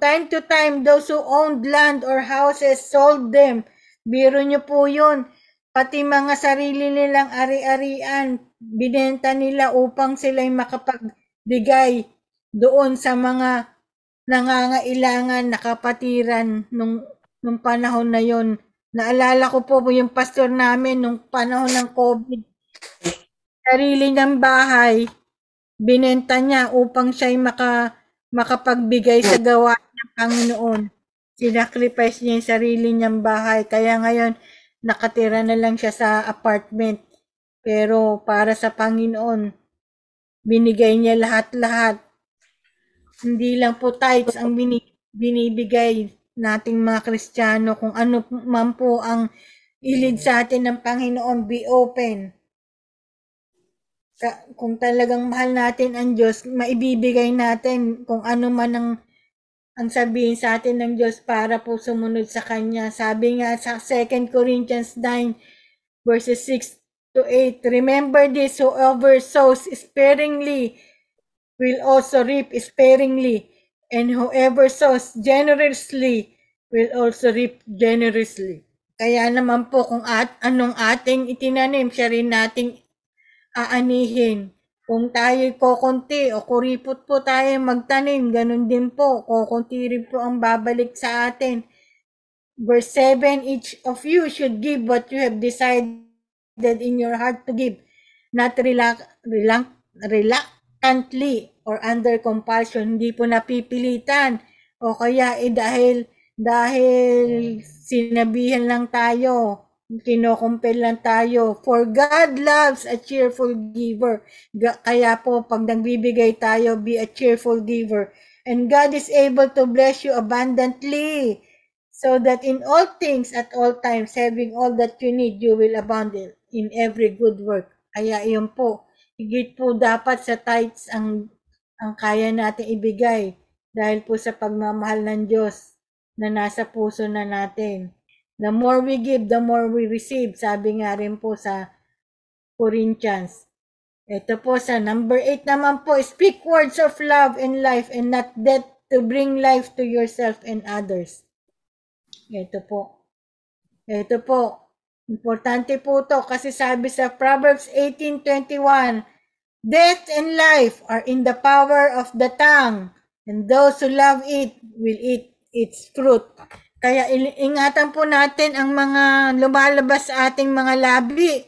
S2: time to time, those who owned land or houses sold them. Biro nyo po yun. Pati mga sarili nilang ari-arian, binenta nila upang sila'y makapagbigay doon sa mga nangangailangan, nakapatiran nung panahon na yon. Naalala ko po yung pastor namin nung panahon ng COVID. Sarili niyang bahay, binenta niya upang siya'y makapagbigay sa gawa ng Panginoon. Sinacrifice niya yung sarili niyang bahay. Kaya ngayon, nakatira na lang siya sa apartment. Pero para sa Panginoon, binigay niya lahat-lahat. Hindi lang po tithes ang binibigay nating mga Kristiyano. Kung ano man po ang ilid sa atin ng Panginoon, be open. Kung talagang mahal natin ang Diyos, maibibigay natin kung ano man ang sabihin sa atin ng Diyos para po sumunod sa Kanya. Sabi nga sa 2 Corinthians 9, verses 6 to 8, remember this, whoever sows sparingly will also reap sparingly, and whoever sows generously will also reap generously. Kaya naman po kung anong ating itinanim, siya rin nating aanihin. Kung tayo kokonti o kuripot po tayo magtanim, ganun din po, kokonti rin po ang babalik sa atin. Verse 7, each of you should give what you have decided in your heart to give, not reluctantly or under compulsion. Hindi po napipilitan o kaya dahil sinabihan lang tayo, kinokumpel lang tayo. For God loves a cheerful giver. Kaya po, pag nagbibigay tayo, be a cheerful giver. And God is able to bless you abundantly, so that in all things, at all times, having all that you need, you will abound in every good work. Kaya iyon po, higit po dapat sa tithes ang kaya natin ibigay, dahil po sa pagmamahal ng Diyos na nasa puso na natin. The more we give, the more we receive. Sabi nga rin po sa Corinthians. Ito po sa number 8 naman po, speak words of love and life and not death to bring life to yourself and others. Ito po. Importante po to kasi sabi sa Proverbs 18:21, death and life are in the power of the tongue, and those who love it will eat its fruit. Kaya ingatan po natin ang mga lumalabas sa ating mga labi.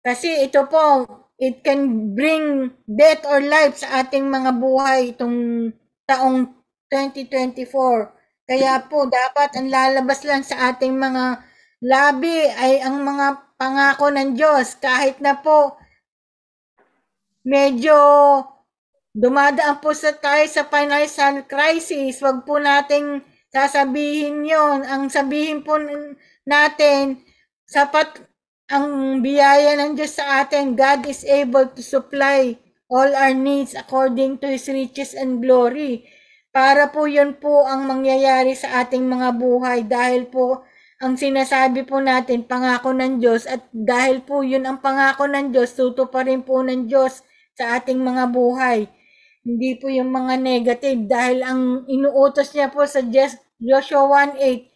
S2: Kasi ito po, it can bring death or life sa ating mga buhay itong taong 2024. Kaya po, dapat ang lalabas lang sa ating mga labi ay ang mga pangako ng Diyos. Kahit na po, medyo dumadaan po tayo sa financial crisis, wag po nating sasabihin yon. Ang sabihin po natin, sapat ang biyaya ng Diyos sa atin. God is able to supply all our needs according to His riches and glory. Para po yun po ang mangyayari sa ating mga buhay. Dahil po, ang sinasabi po natin, pangako ng Diyos. At dahil po yun ang pangako ng Diyos, tutuparin po ng Diyos sa ating mga buhay. Hindi po yung mga negative dahil ang inuutos niya po sa Joshua 1:8,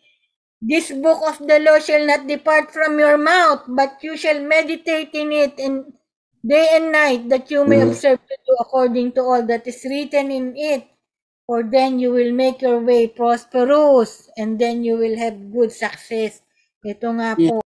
S2: this book of the law shall not depart from your mouth, but you shall meditate in it and day and night, that you may observe to do according to all that is written in it. For then you will make your way prosperous, and then you will have good success. Ito nga po.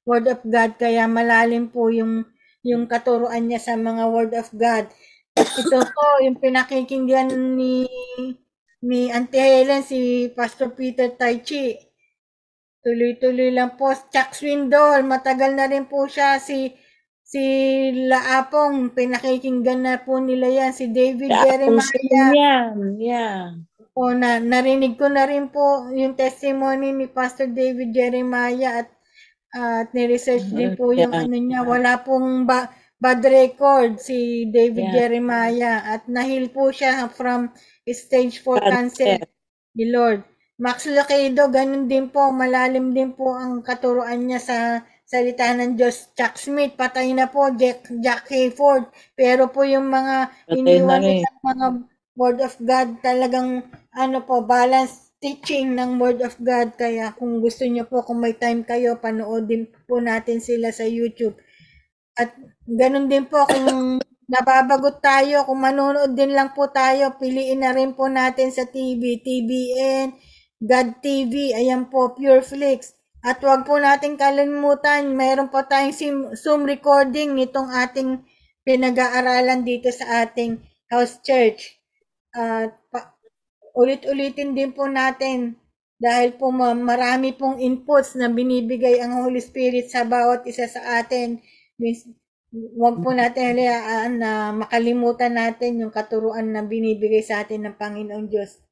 S2: Word of God, kaya malalim po yung katuruan niya sa mga Word of God. Ito po yung pinakikinggan ni Auntie Helen, si Pastor Peter Taichi. Tuloy-tuloy lang po. Chuck Swindoll, matagal na rin po siya. Si si Laapong, pinakikinggan na po nila yan. Si David
S4: Kung sino
S2: Jeremiah.
S4: yan, yeah.
S2: O narinig ko na rin po yung testimony ni Pastor David Jeremiah at ni-research din po yung ano niya. Wala pong bad record si David Jeremiah at nahil po siya from stage 4 cancer ni Lord. Max Lucado, ganun din po, malalim din po ang katuruan niya sa salita ng Diyos. Chuck Smith, patay na po. Jack Hayford, pero po yung mga iniwan sa mga Word of God, talagang ano po, balance teaching ng Word of God. Kaya kung gusto niyo po, kung may time kayo, panoodin po natin sila sa YouTube. At ganun din po, kung nababagot tayo, kung manonood din lang po tayo, piliin na rin po natin sa TV, TBN, God TV, ayan po, Pureflix. At wag po natin kalimutan, mayroon po tayong Zoom recording nitong ating pinag-aaralan dito sa ating house church. Ulit-ulitin din po natin dahil po marami pong inputs na binibigay ang Holy Spirit sa bawat isa sa atin. Huwag po natin na makalimutan natin yung katuruan na binibigay sa atin ng Panginoong Diyos.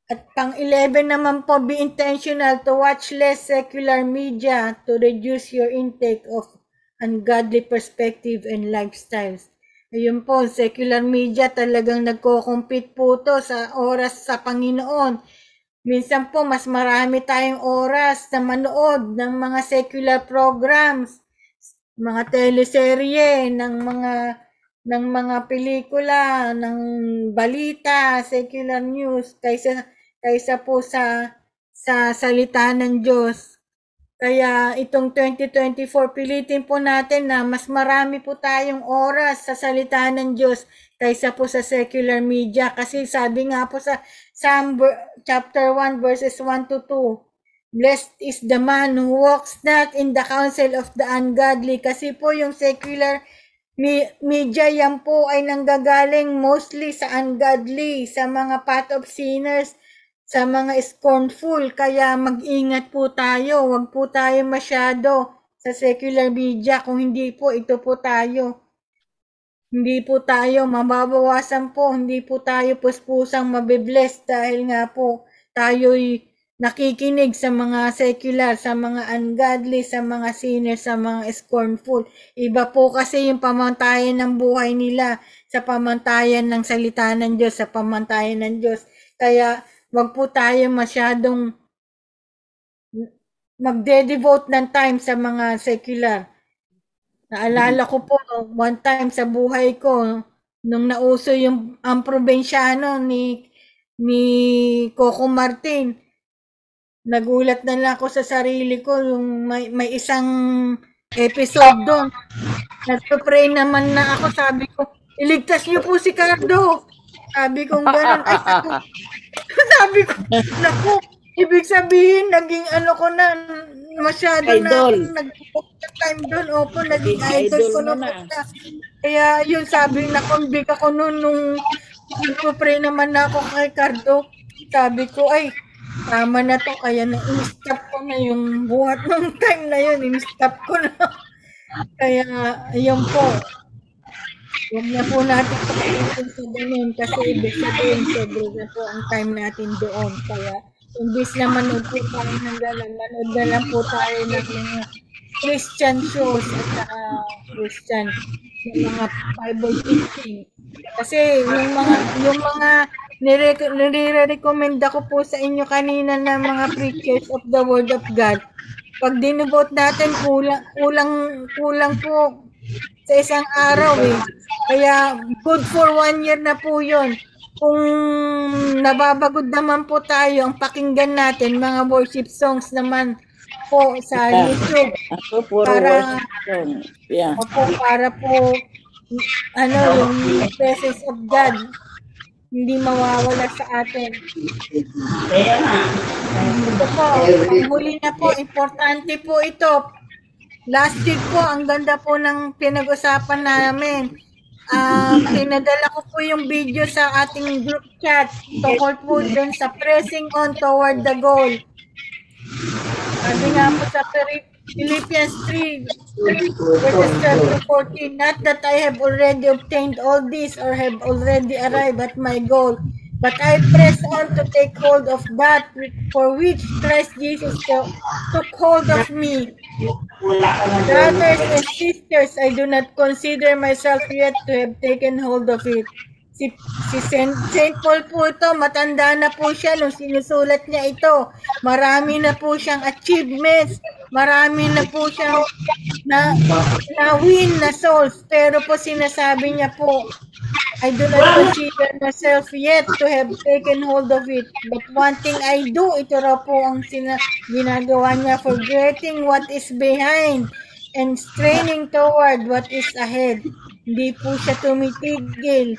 S2: At pang-11 naman po, be intentional to watch less secular media to reduce your intake of ungodly perspective and lifestyles. Ayun po, secular media talagang nagko-compete po to sa oras sa Panginoon. Minsan po, mas marami tayong oras na manood ng mga secular programs, mga teleserye, ng mga pelikula, ng balita, secular news, kaysa po sa salita ng Diyos. Kaya itong 2024, pilitin po natin na mas marami po tayong oras sa salita ng Diyos kaysa po sa secular media. Kasi sabi nga po sa Psalm chapter 1 verses 1 to 2, blessed is the man who walks not in the counsel of the ungodly. Kasi po yung secular media yan po ay nanggagaling mostly sa ungodly, sa mga path of sinners, sa mga scornful. Kaya mag-ingat po tayo, wag po tayo masyado sa secular media. Kung hindi po, ito po tayo. Hindi po tayo mababawasan po, hindi po tayo puspusang mabibless dahil nga po tayo'y nakikinig sa mga secular, sa mga ungodly, sa mga sinners, sa mga scornful. Iba po kasi yung pamantayan ng buhay nila sa pamantayan ng salita ng Diyos, sa pamantayan ng Diyos. Kaya wag po tayo masyadong magde-devote ng time sa mga secular. Naalala ko po, one time sa buhay ko, nung nauso ang probinsyano ni Coco Martin, nagulat na lang ako sa sarili ko, yung may isang episode doon. Nagpa-pray naman na ako, sabi ko, iligtas niyo po si Cardo. Sabi ko gano'n, ay sabi ko, naku, ibig sabihin, naging ano ko na, masyado
S4: idol.
S2: Na nag-time doon, opo, naging idol ko na. Kaya yun, sabi, nakonbig ako noon, nung nagpo-pray naman na ako kay Cardo, sabi ko, ay, tama na to, kaya na-in-stop ko na yung buhat ng time na yun, in-stop ko na. Kaya, yun po. Huwag na po natin pagkakitin sa ganun kasi ibig sabihin sobrang na po ang time natin doon. Kaya imbis na manood po tayo ng galang, manood na lang po tayo ng mga Christian shows at saka Christian mga Bible teaching. Kasi yung mga nire-recommend ako po sa inyo kanina na mga preachers of the Word of God. Pag dinubot natin, kulang po sa isang araw eh. Kaya good for 1 year na po yun. Kung nababagod naman po tayo, ang pakinggan natin, mga worship songs naman po sa YouTube.
S4: Ako puro worship song. Yeah.
S2: Para po, yung presence of God hindi mawawala sa atin. Ito po, ang huli na po, importante po ito. Last week po, ang ganda po ng pinag-usapan namin. Pinadala ko po yung video sa ating group chat tungkol po dun sa pressing on toward the goal. Sabi nga po sa Philippians 3, Verses 12 to 14, not that I have already obtained all this or have already arrived at my goal, but I press on to take hold of that for which Christ Jesus took hold of me. Brothers and sisters, I do not consider myself yet to have taken hold of it. Si Saint Paul po ito, matanda na po siya nung sinusulat niya ito. Marami na po siyang achievements, marami na po siyang na-win na souls. Pero po sinasabi niya po, I do not consider myself yet to have taken hold of it. But one thing I do, ito raw po ang ginagawa niya, forgetting what is behind and straining toward what is ahead. Hindi po siya tumitigil.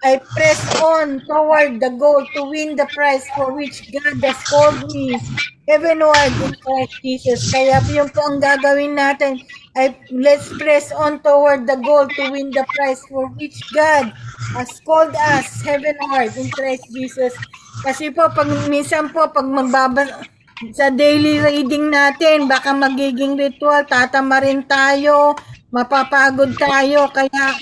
S2: I press on toward the goal to win the prize for which God has called me heavenward in Christ Jesus. Kaya yun po ang gagawin natin. Let's press on toward the goal to win the prize for which God has called us heavenward in Christ Jesus. Kasi po, minsan po, pag magbabasa sa daily reading natin, baka magiging ritual, tatama rin tayo, mapapagod tayo, kaya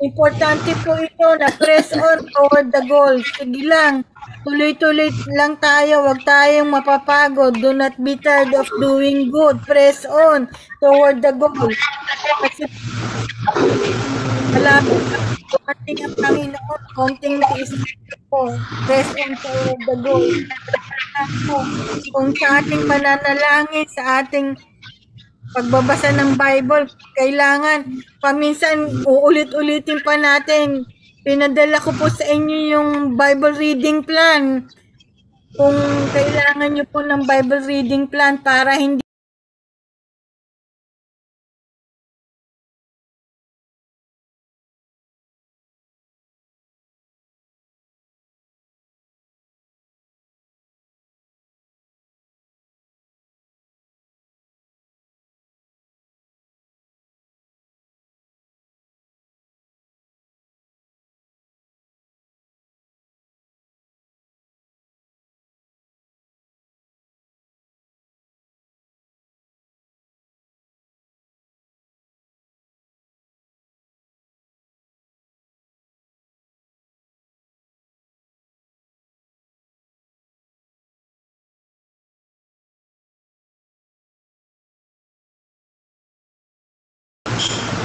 S2: importante po ito na press on toward the goal. Sige lang, tuloy-tuloy lang tayo, huwag tayong mapapagod. Do not be tired of doing good. Press on toward the goal. Kasi malapit ating ang Panginoon, konting tiis po. Press on toward the goal. Kung sa ating mananalangin, sa ating pagbabasa ng Bible, kailangan paminsan uulit-ulitin pa natin. Pinadala ko po sa inyo yung Bible reading plan. Kung kailangan nyo po ng Bible reading plan para hindi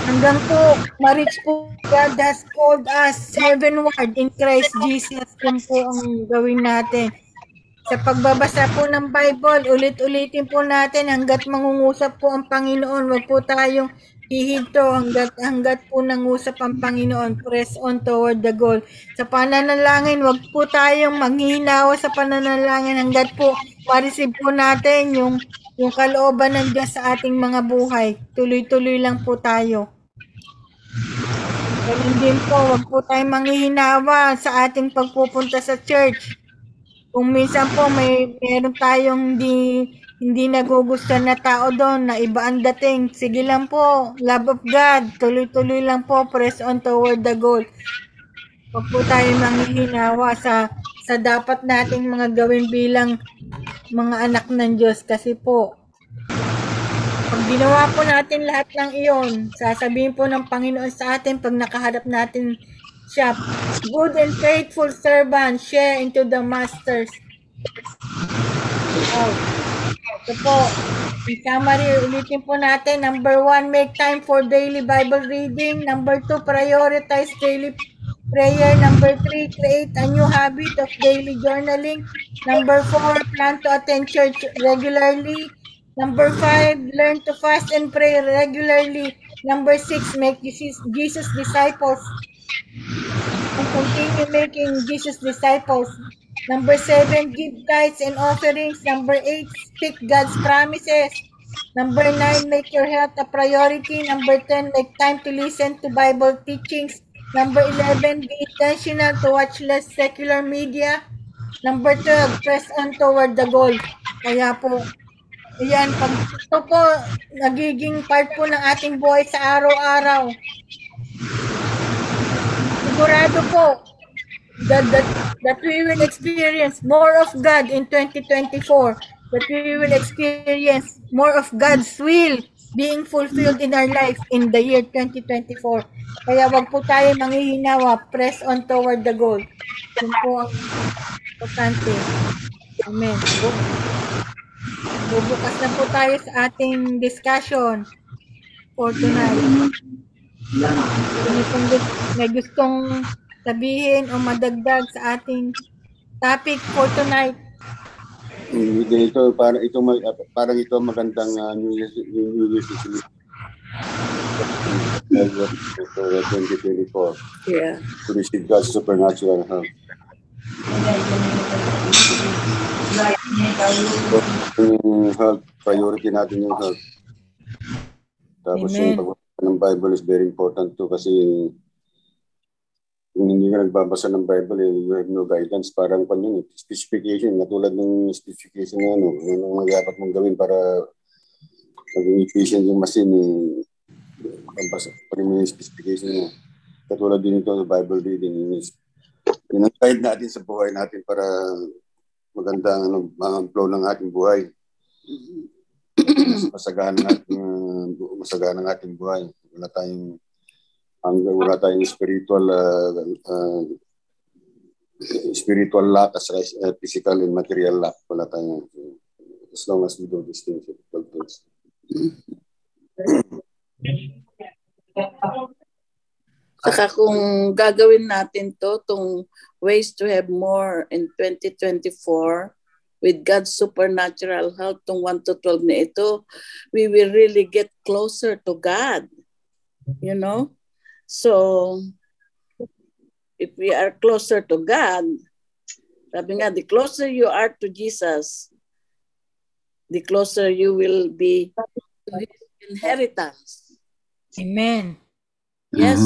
S2: hanggang po ma-reach po God has called us heavenward in Christ Jesus. Yun po ang gawin natin. Sa pagbabasa po ng Bible, ulit-ulitin po natin hanggat mangungusap po ang Panginoon. Huwag po tayong hihinto hanggat po nangusap ang Panginoon. Press on toward the goal. Sa pananalangin, huwag po tayong manghihinawa sa pananalangin hanggat po ma-receive po natin yung kalooban ng Diyos sa ating mga buhay. Tuloy-tuloy lang po tayo. Ganun din po, huwag po tayong manghihinawa sa ating pagpupunta sa church. Kung minsan po meron tayong hindi nagugustuhan na tao doon, na iba ang dating, sige lang po, love of God, tuloy-tuloy lang po, press on toward the goal. Huwag po tayong manghihinawa sa dapat nating mga gawin bilang mga anak ng Diyos. Kasi po, pag ginawa po natin lahat ng iyon, sasabihin po ng Panginoon sa atin pag nakaharap natin siya, good and faithful servant, share into the masters. Ito po, in summary, ulitin po natin. Number 1, make time for daily Bible reading. Number 2, prioritize daily prayer. Number 3, create a new habit of daily journaling. Number 4, plan to attend church regularly. Number 5, learn to fast and pray regularly. Number 6, make Jesus disciples and continue making Jesus disciples. Number 7, give tithes and offerings. Number 8, speak God's promises. Number 9, make your health a priority. Number 10, make time to listen to Bible teachings. Number 11, be intentional to watch less secular media. Number 12, press on toward the goal. Kaya po, ayan, pag ito po, nagiging part po ng ating buhay sa araw-araw. Sigurado po that we will experience more of God in 2024. That we will experience more of God's will being fulfilled in our life in the year 2024. Kaya wag po tayo manghihinawa, press on toward the goal. Yun po ang importante. Amen. Bubukas na po tayo sa ating discussion for tonight. May gustong sabihin o madagdag sa ating topic for tonight.
S7: Ito parang ito magandang New Year's resolution. 2024.
S4: Yeah.
S7: To receive God's supernatural help. Yung health, priority natin yung health. Tapos
S2: Amen.
S7: yung pagbabasa ng Bible is very important too kasi kung hindi ka nagbabasa ng Bible, you have no guidance. Parang yun, specification, natulad ng specification na anong dapat mong gawin para maging efficient yung machine. Yung specification niya. Katulad din ito sa Bible reading. Yun ang guide natin sa buhay natin para magandang flow ng ating buhay. Masagana ng ating buhay. Wala tayong spiritual lack as physical and material lack. Wala tayong, as long as we do these things.
S4: Saka kung gagawin natin itong ways to have more in 2024 with God's supernatural help, itong 1 to 12 na ito, we will really get closer to God. You know? So, if we are closer to God, sabi nga, the closer you are to Jesus, the closer you will be to His inheritance.
S2: Amen.
S4: Yes.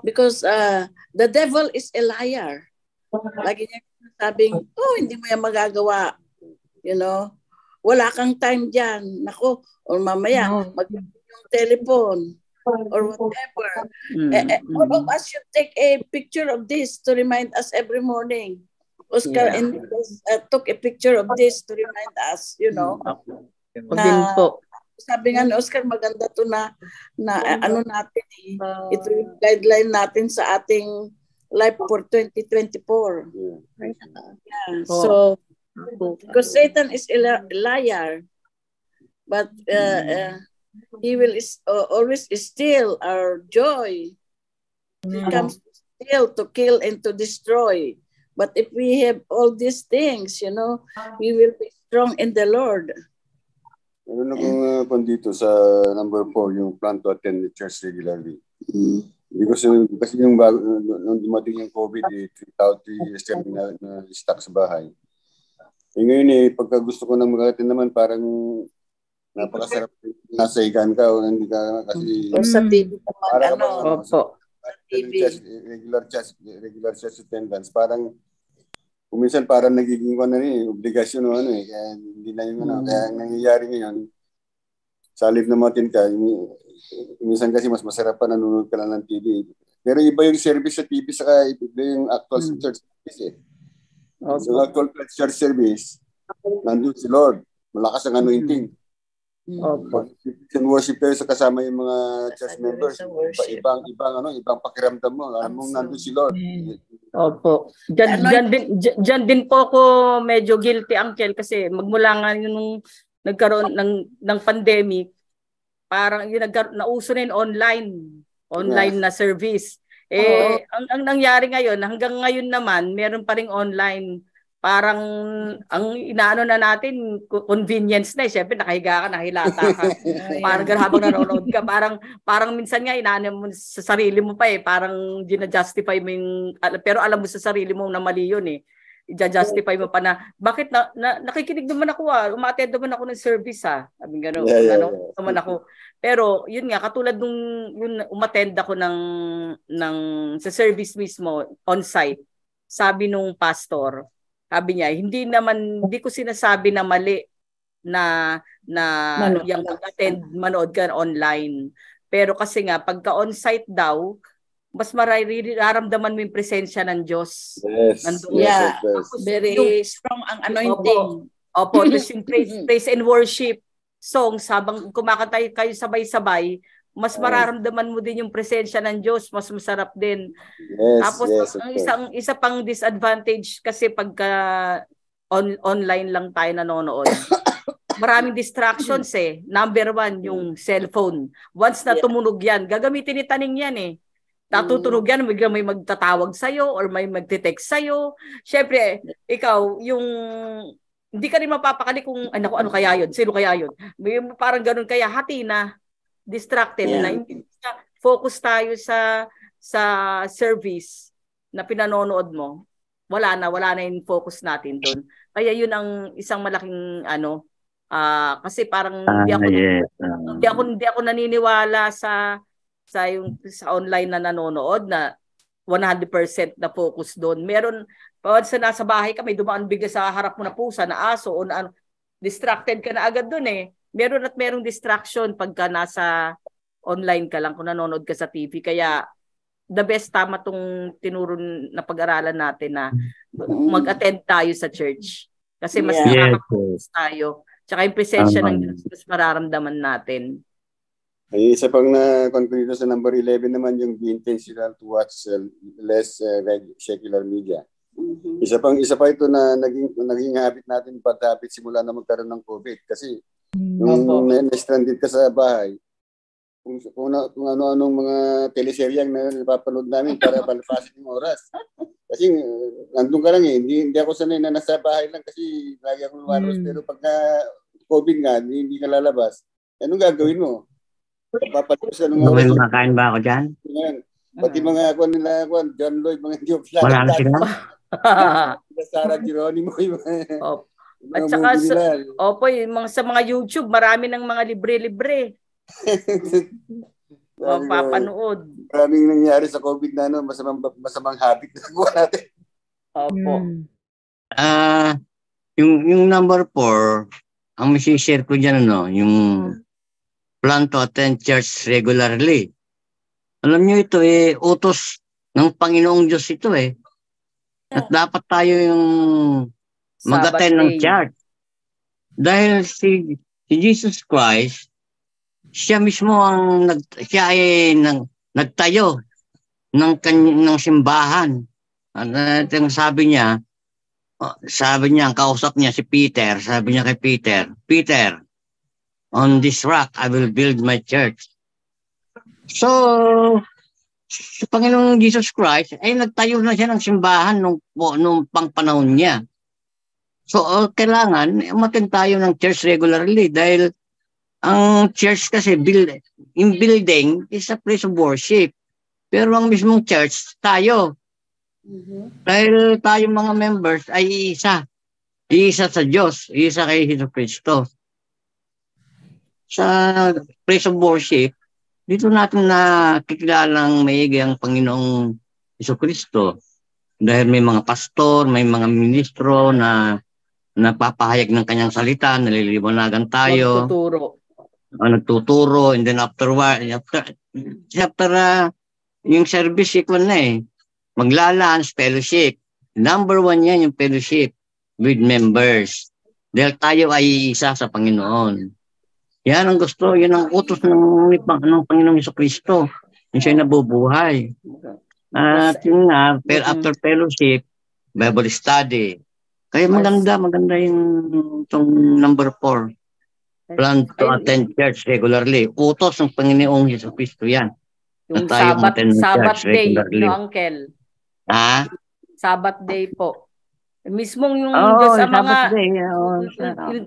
S4: Because the devil is a liar. Lagi niya sabing, hindi mo yan magagawa. You know? Wala kang time dyan. Nako, or mamaya, mag-yung telephone. Or whatever. All of us should take a picture of this to remind us every morning. Oscar took a picture of this to remind us, you know. Sabi nga ni Oscar, maganda to na ano natin ito yung guideline natin sa ating life for 2024. Yeah. So, because Satan is a liar, but he will always steal our joy. He comes to steal, to kill, and to destroy. But if we have all these things, you know, we will be strong in the Lord.
S7: Ano kung dito sa number 4, yung plan to attend the church regularly. Because yung nung dumating yung COVID, 3 years kami na stuck sa bahay. Ngayon pagka gusto ko nang mag-attend naman, parang napakasarap nasa higaan ka o hindi ka kasi
S4: sa TV
S7: parang regular church attendance parang minsan parang nagiging obligasyon kaya hindi na yung kaya nangyayari ngayon sa halip na matin ka minsan kasi mas masarap pa nanonood ka lang ng TV pero iba yung service sa TV saka iba yung actual church service yung actual church service nandun si Lord malakas ang anointing. Worship kayo sa kasama yung mga church members. Ibang pakiramdam mo. Alam mong nandun si Lord.
S8: Opo. Diyan din po ako medyo guilty, Uncle, kasi magmula nga nung nagkaroon ng pandemic, parang yung nauso na yung online na service. Ang nangyari ngayon, hanggang ngayon naman, meron pa ring online. Parang ang inaano na natin convenience na siyempre nakahiga ka, nakahilata ka. Parang habang nanonood ka, parang minsan nga inaano mo sa sarili mo pa parang gina-justify mo yung pero alam mo sa sarili mo na mali yun I-justify mo pa na bakit nakikinig naman ako umattend naman ako ng service sabi gano'n naman ako. Pero yun nga katulad nung umattend ako ng sa service mismo on-site. Sabi nung pastor, sabi niya, hindi ko sinasabi na mali na yung pag-attend, manood ka online. Pero kasi nga, pagka on-site daw, mas mararamdaman mo yung presensya ng Diyos.
S7: Yes.
S4: Yeah. Very strong ang anointing.
S8: Opo. Tapos yung praise and worship. songs habang kumakanta kayo sabay-sabay, mas mararamdaman mo din yung presensya ng Diyos, mas masarap din.
S7: Yes,
S8: Tapos
S7: yes, of
S8: ang
S7: course.
S8: isa pang disadvantage kasi pagka online lang tayo nanonood. Maraming distractions eh. Number 1, yung cellphone. Once na tumunog yan, gagamitin ni Taning yan eh. Natutunog yan, may magtatawag sa'yo or may magte-text sa'yo. Siyempre, ikaw, yung hindi ka rin mapapakali kung ano kaya yun, sino kaya yun. May parang ganun kaya hati na, distracted na. Hindi focus tayo sa service na pinanonood mo. Wala na yung focus natin doon. Kaya yun ang isang malaking kasi parang hindi ako naniniwala sa online na nanonood na 100% na focus doon. Meron pag sa nasa bahay ka may dumaan bigla sa harap mo na pusa na aso o na distracted ka na agad doon eh. Merong distraction pagka nasa online ka lang kung nanonood ka sa TV. Kaya the best tama tong tinuro na pag-aralan natin na mag-attend tayo sa church. Kasi mas nakaka-focus tayo. Tsaka yung presensya ng Diyos mas mararamdaman natin.
S7: Ay, isa pang na-conclude sa number 11 naman yung be intentional to watch less secular media. Isa pa ito na naging habit natin pag-habit simula na magkaroon ng COVID. Kasi nung na-stranded ka sa bahay, kung ano-anong mga teleseryang na napapanood namin para palapasin yung oras. Kasi nandun ka lang eh. Hindi ako sanay na nasa bahay lang kasi lagi akong lumalabas. Pero pagka COVID nga, hindi ka lalabas. Anong gagawin mo? Papalabas ka ng oras.
S3: May makakain ba ako dyan?
S7: Pati mga nila, John Lloyd, mga hindi ko kilala.
S3: Wala na sila?
S7: Sarah Geronimo.
S8: At saka sa mga YouTube, marami ng mga libre-libre. Mapapanood.
S7: Maraming nangyari sa COVID na masamang habit na gawa natin.
S8: Opo.
S3: Yung number 4, ang masishare ko dyan, yung plan to attend church regularly. Alam nyo ito utos ng Panginoong Diyos ito At dapat tayo yung mag-attend ng church. Dahil si Jesus Christ, siya mismo siya ay nagtayo ng simbahan. At sabi niya, ang kausap niya si Peter, sabi niya kay Peter, Peter, on this rock I will build my church. So, si Panginoong Jesus Christ ay nagtayo na siya ng simbahan nung pangpanahon niya. So, kailangan umattend tayo ng church regularly dahil ang church kasi yung building is a place of worship. Pero ang mismong church, tayo. Dahil tayo mga members ay isa. Isa sa Diyos, isa kay Jesucristo. Sa place of worship, dito natin nakikilalang maigi ang Panginoong Jesucristo. Dahil may mga pastor, may mga ministro na napapahayag ng kanyang salita, naliliwanagan tayo. Nagtuturo. And then after yung service, maglalunch, fellowship. Number 1 yan, yung fellowship with members. Dahil tayo ay isa sa Panginoon. Yan ang gusto, yan ang utos ng Panginoong Jesucristo. Yung siya'y nabubuhay. At yun nga, after fellowship, Bible study. Kaya maganda yung number 4. Plan to attend church regularly. Utos ng Panginoong Jesucristo yan.
S8: Yung Sabbath day, Uncle? Sabbath day po. Mismong yung Diyos ang mga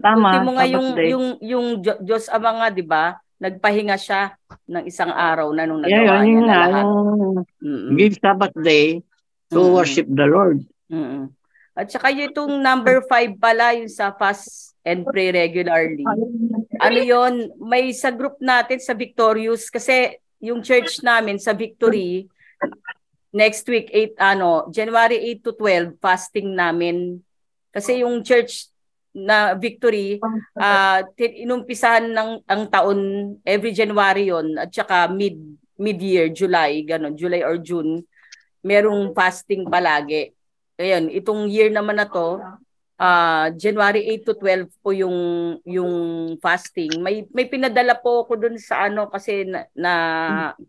S3: tama,
S8: ultimo nga yung Diyos ang mga, di ba? Nagpahinga siya ng isang araw na nung nagawa niya na lahat.
S3: Give Sabbath day to worship the Lord.
S8: At saka itong number 5 pala, yung sa fast and pray regularly. Ano yon? May sa group natin sa Victorious, kasi yung church namin sa Victory, next week, January 8 to 12, fasting namin. Kasi yung church na Victory, inumpisahan ang taon, every January yon, at saka mid-year, July or June, merong fasting palagi. Ayan, itong year naman na to, January 8 to 12 po yung fasting. May pinadala po ako dun sa ano kasi na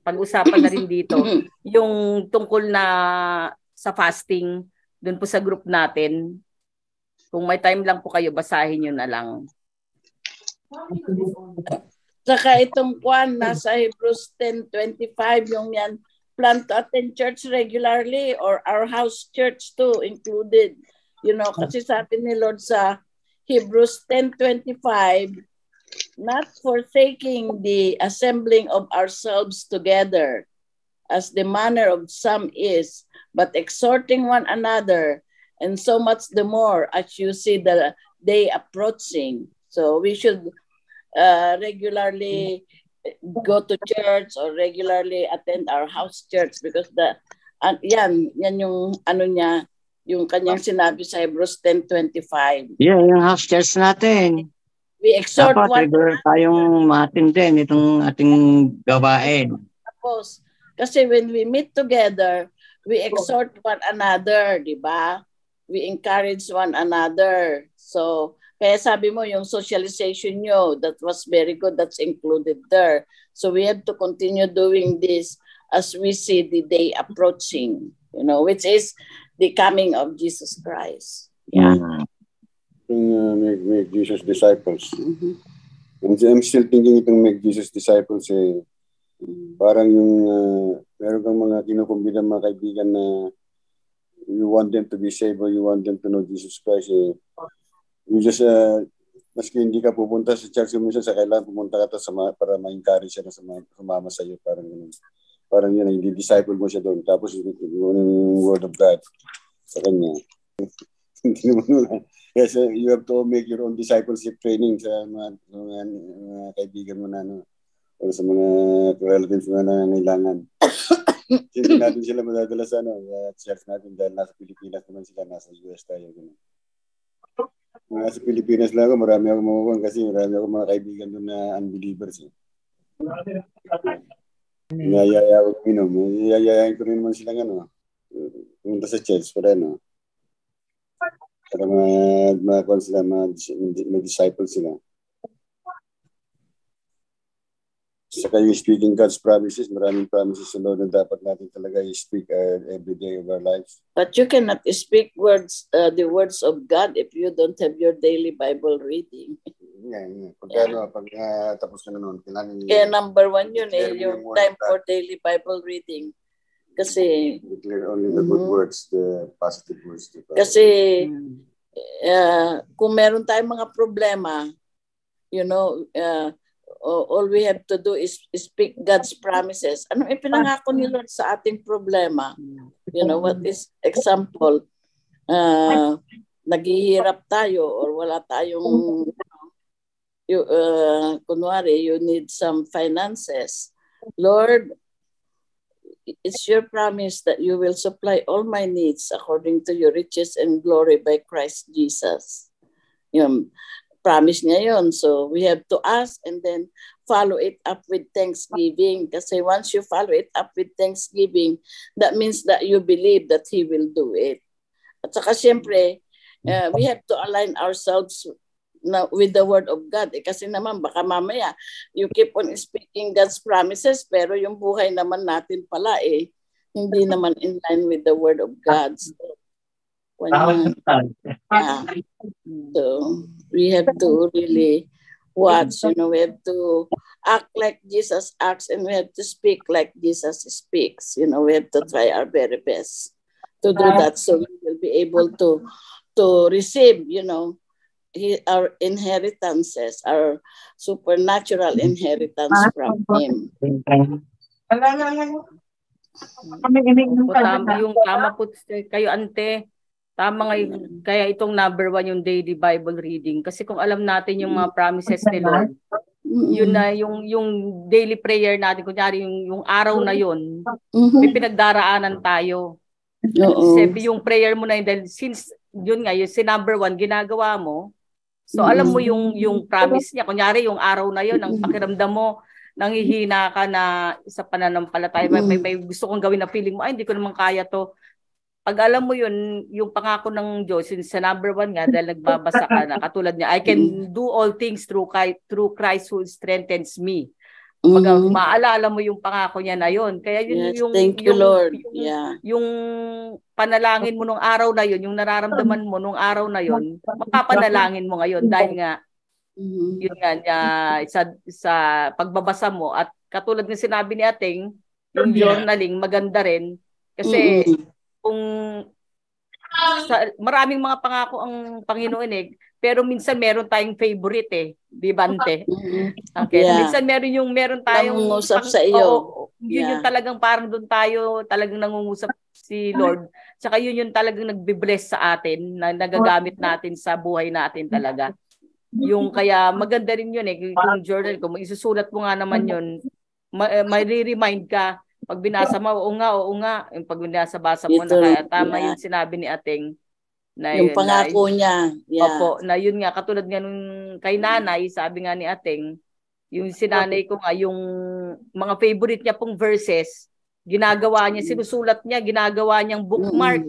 S8: pag-usapan na rin dito yung tungkol na sa fasting dun po sa group natin. Kung may time lang po kayo, basahin nyo na lang.
S4: Saka itong kwan, nasa Hebrews 10:25, yung yan, plan to attend church regularly or our house church too included. You know, kasi sabi ni Lord sa Hebrews 10:25, not forsaking the assembling of ourselves together, as the manner of some is, but exhorting one another, and so much the more as you see the day approaching. So we should regularly go to church or regularly attend our house church because yan yung ano niya, yung kanyang sinabi sa Hebrews 10:25.
S3: Yeah, yung house church natin.
S4: We exhort
S3: Dapat
S4: one
S3: regular tayong matindin itong ating gawain.
S4: Tapos, kasi when we meet together, we exhort one another, di ba? We encourage one another. So, kaya sabi mo, yung socialization nyo, that was very good. That's included there. So, we have to continue doing this as we see the day approaching, you know, which is the coming of Jesus Christ. Yeah.
S7: Make Jesus disciples. I'm still thinking itong make Jesus disciples parang yung meron kang mga kinukumbida mga kaibigan na you want them to be saved or you want them to know Jesus Christ. You just maski hindi ka pupunta sa church minsan sa kailangan pumunta ka para ma-encourage siya na sumama sa iyo, parang ganun. Parang yun, hindi disciple mo siya doon. Tapos yung word of God sa kanya. Hindi naman. Yes, you have to make your own discipleship training sa mga kaibigan mo na o sa mga relatives mo na nangangailangan. Hindi natin sila madadala sa church natin dahil nasa Pilipinas naman sila, nasa US tayo. Nasa Pilipinas lang ako, marami ako mamukuhan kasi marami ako mga kaibigan doon na unbelievers. Nayayaya ko yayayain ko rin naman silang pumunta sa church para para mag-kuhan sila, mag-disciple sila. Saka yung speaking God's promises, maraming promises sa Lord na dapat natin talaga i-speak every day of our lives.
S4: But you cannot speak the words of God if you don't have your daily Bible reading.
S7: Yeah. Pag tapos ka na noon, kailangan
S4: kaya number 1 yun yung time for daily Bible reading. Kasi
S7: only the good words, the positive words.
S4: Kasi kung meron tayong mga problema, you know, all we have to do is speak God's promises. Ano ipinangako ni Lord sa ating problema? You know, what is example? Naghihirap tayo or wala tayong kunwari, you need some finances. Lord, it's your promise that you will supply all my needs according to your riches and glory by Christ Jesus. Yung promise niya yun. So we have to ask and then follow it up with thanksgiving. Kasi once you follow it up with thanksgiving, that means that you believe that He will do it. At saka siyempre, we have to align ourselves with the word of God. Kasi naman baka mamaya you keep on speaking God's promises pero yung buhay naman natin pala hindi naman in line with the word of God. So we have to really watch, you know, we have to act like Jesus acts and we have to speak like Jesus speaks. You know, we have to try our very best to do that so we will be able to receive, you know, our inheritances, our supernatural inheritance from Him.
S8: Tama po kayo, ante. Tama ngayon. Kaya itong number 1 yung daily Bible reading. Kasi kung alam natin yung mga promises ni Lord, yun na yung daily prayer natin, kunyari yung araw na yun, may pinagdaraanan tayo. Kasi yung prayer mo na yun, dahil since yun nga, yung si number 1, ginagawa mo, so alam mo yung promise niya. Kunyari yung araw na yun, ang pakiramdam mo, nanghihina ka na sa pananampalataya. May gusto kong gawin na feeling mo, ay hindi ko naman kaya to. pag alam mo yun, yung pangako ng Diyos, yun sa number 1 nga, dahil nagbabasa ka na, katulad niya, I can do all things through Christ who strengthens me. Pag maalala mo yung pangako niya na yun. Kaya yun
S4: Yes, thank you, Lord.
S8: Yung panalangin mo nung araw na yun, yung nararamdaman mo nung araw na yun, mapapanalangin mo ngayon dahil nga yun nga sa pagbabasa mo at katulad ng sinabi ni Ating, yung journaling maganda rin kasi kung maraming mga pangako ang Panginoon pero minsan meron tayong favorite di ba, Ante? Okay. Minsan meron tayong
S4: nangungusap sa iyo.
S8: Yun yung talagang parang doon tayo talagang nangungusap si Lord. Tsaka yun yung talagang nagbe-bless sa atin na nagagamit natin sa buhay natin talaga. Yung kaya maganda rin yun kung journal, kung isusulat mo nga naman yun, may re-remind ka pag binasa mo, oo nga, yung pag binasa-basa mo na tama yung sinabi ni Ating na
S4: yung pangako niya.
S8: Opo, na yun nga katulad nga nung kay nanay, sabi nga ni Ating, yung sinanay ko nga yung mga favorite niya pong verses, ginagawa niya, sinusulat niya, ginagawa niyang bookmark.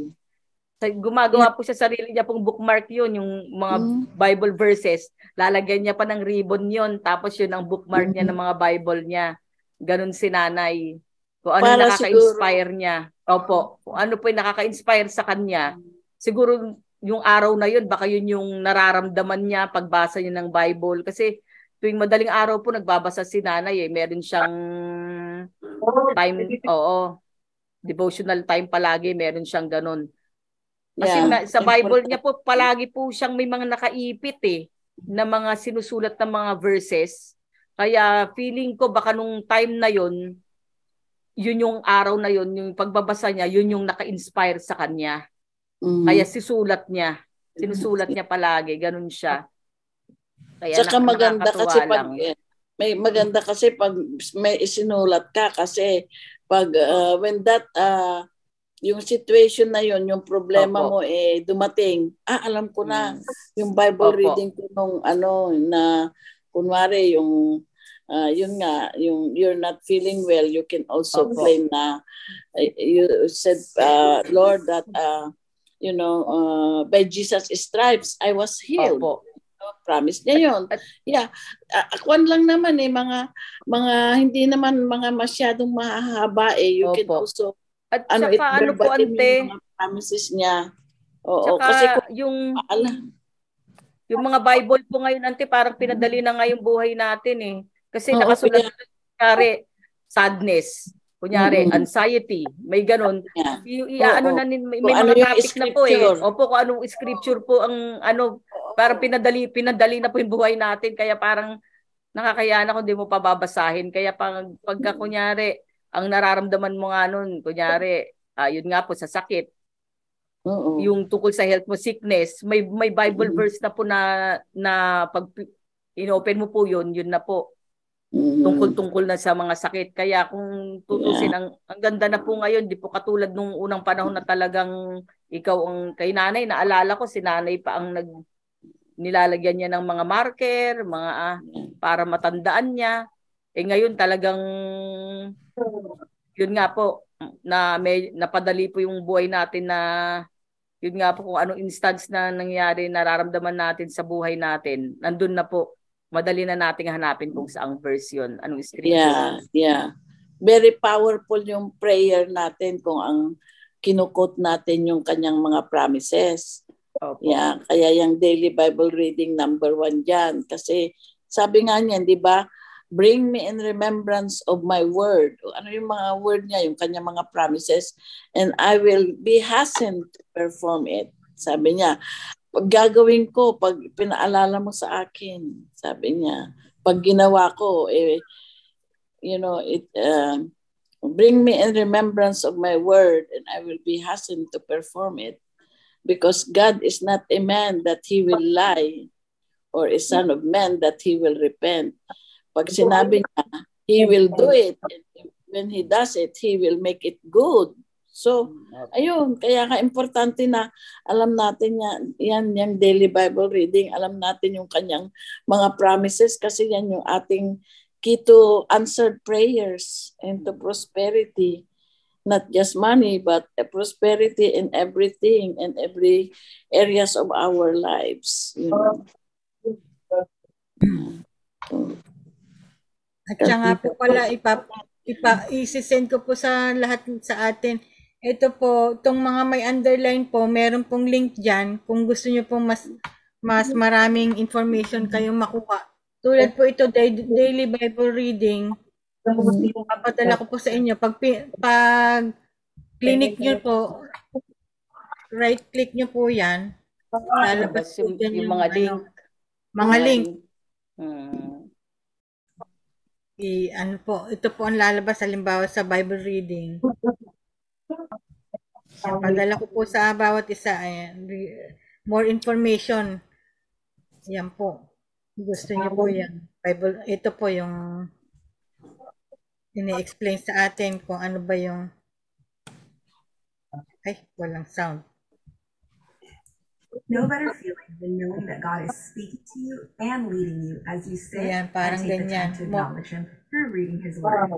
S8: Gumagawa po siya sarili niya pong bookmark yun, yung mga Bible verses. Lalagyan niya pa ng ribbon yun, tapos yun ang bookmark niya ng mga Bible niya. Ganun si nanay. Kung ano yung nakaka-inspire niya. Opo, kung ano po yung nakaka-inspire sa kanya. Siguro yung araw na yun, baka yun yung nararamdaman niya pagbasa niya ng Bible. Kasi tuwing madaling araw po nagbabasa si nanay meron siyang time, devotional time palagi, meron siyang ganun. Kasi sa Bible niya po, palagi po siyang may mga nakaipit na mga sinusulat ng mga verses. Kaya feeling ko baka nung time na yun yung araw na yun, yung pagbabasa niya, yun yung naka-inspire sa kanya. Kaya sinusulat niya palagi, ganun siya. Kaya
S4: saka maganda kasi maganda kasi pag may isinulat ka kasi pag when that yung situation na yun, yung problema mo dumating, alam ko na yung Bible reading ko nung na kunwari yung yun nga, yung you're not feeling well, you can also claim na you said Lord that by Jesus' stripes I was healed. Promise niya yun. Akuan lang naman mga hindi naman mga masyadong mahahaba you can also
S8: at saka ano po, Ante,
S4: mga promises niya.
S8: Saka kasi yung mga Bible po ngayon, Ante, parang pinadali na nga yung buhay natin Kasi nakasulat kunyari sadness, kunyari anxiety, may ganun. May mga topic na po Opo, kung anong scripture po ang parang pinadali na po yung buhay natin. Kaya parang nakakaya na kung di mo pababasahin. Kaya pagka kunyari, ang nararamdaman mo nga nun, kunyari, yun nga po sa sakit. Yung tungkol sa health mo, sickness, may Bible verse na po na pag inopen mo po yun na po. Tungkol na sa mga sakit. Kaya kung tutusin, ang ganda na po ngayon, di po katulad nung unang panahon na talagang ikaw ang kay nanay, naalala ko si nanay pa ang nilalagyan niya ng mga marker, para matandaan niya. Ngayon talagang yun nga po na may napadali po yung buhay natin na yun nga po kung anong instance na nangyari nararamdaman natin sa buhay natin, nandun na po. Madali na nating hanapin kung saang verse yun, anong scripture.
S4: Very powerful yung prayer natin kung ang kinukot natin yung kanyang mga promises. Kaya yung daily Bible reading number 1 dyan. Kasi sabi nga niyan, di ba, bring me in remembrance of my word. Ano yung mga word niya, yung kanyang mga promises, and I will be hastened to perform it. Sabi niya, pag gagawin ko, pag pinaalala mo sa akin, sabi niya, pag ginawa ko, bring me in remembrance of my word, and I will be hastened to perform it. Because God is not a man that he will lie, or a son of man that he will repent. Pag sinabi niya, he will do it. And when he does it, he will make it good. So, ayun, kaya ka-importante na alam natin yan daily Bible reading, alam natin yung kanyang mga promises kasi yan yung ating key to answered prayers and to prosperity. not just money, but a prosperity in everything and every areas of our lives. You know.
S2: At saka po pala, isi-send ko po sa lahat sa atin. Ito po, itong mga may underline po, meron pong link dyan. Kung gusto nyo pong mas maraming information kayong makuha. Tulad po ito, daily Bible reading. Papadala ko po sa inyo. Pag clinic nyo po, right click nyo po yan. Lalabas po dyan
S8: yung mga link.
S2: Mga link. Ano po, ito po ang lalabas halimbawa sa Bible reading. Padala ko po sa bawat isa. More information. Yan po. Gusto niyo po yan. Bible, ito po yung ini-explain sa atin kung ano ba yung walang sound.
S9: No better feeling than knowing that God is speaking to you and leading you as you sit
S2: Ayan, parang
S9: and take the time
S2: ganyan.
S9: to acknowledge Him through reading His Word.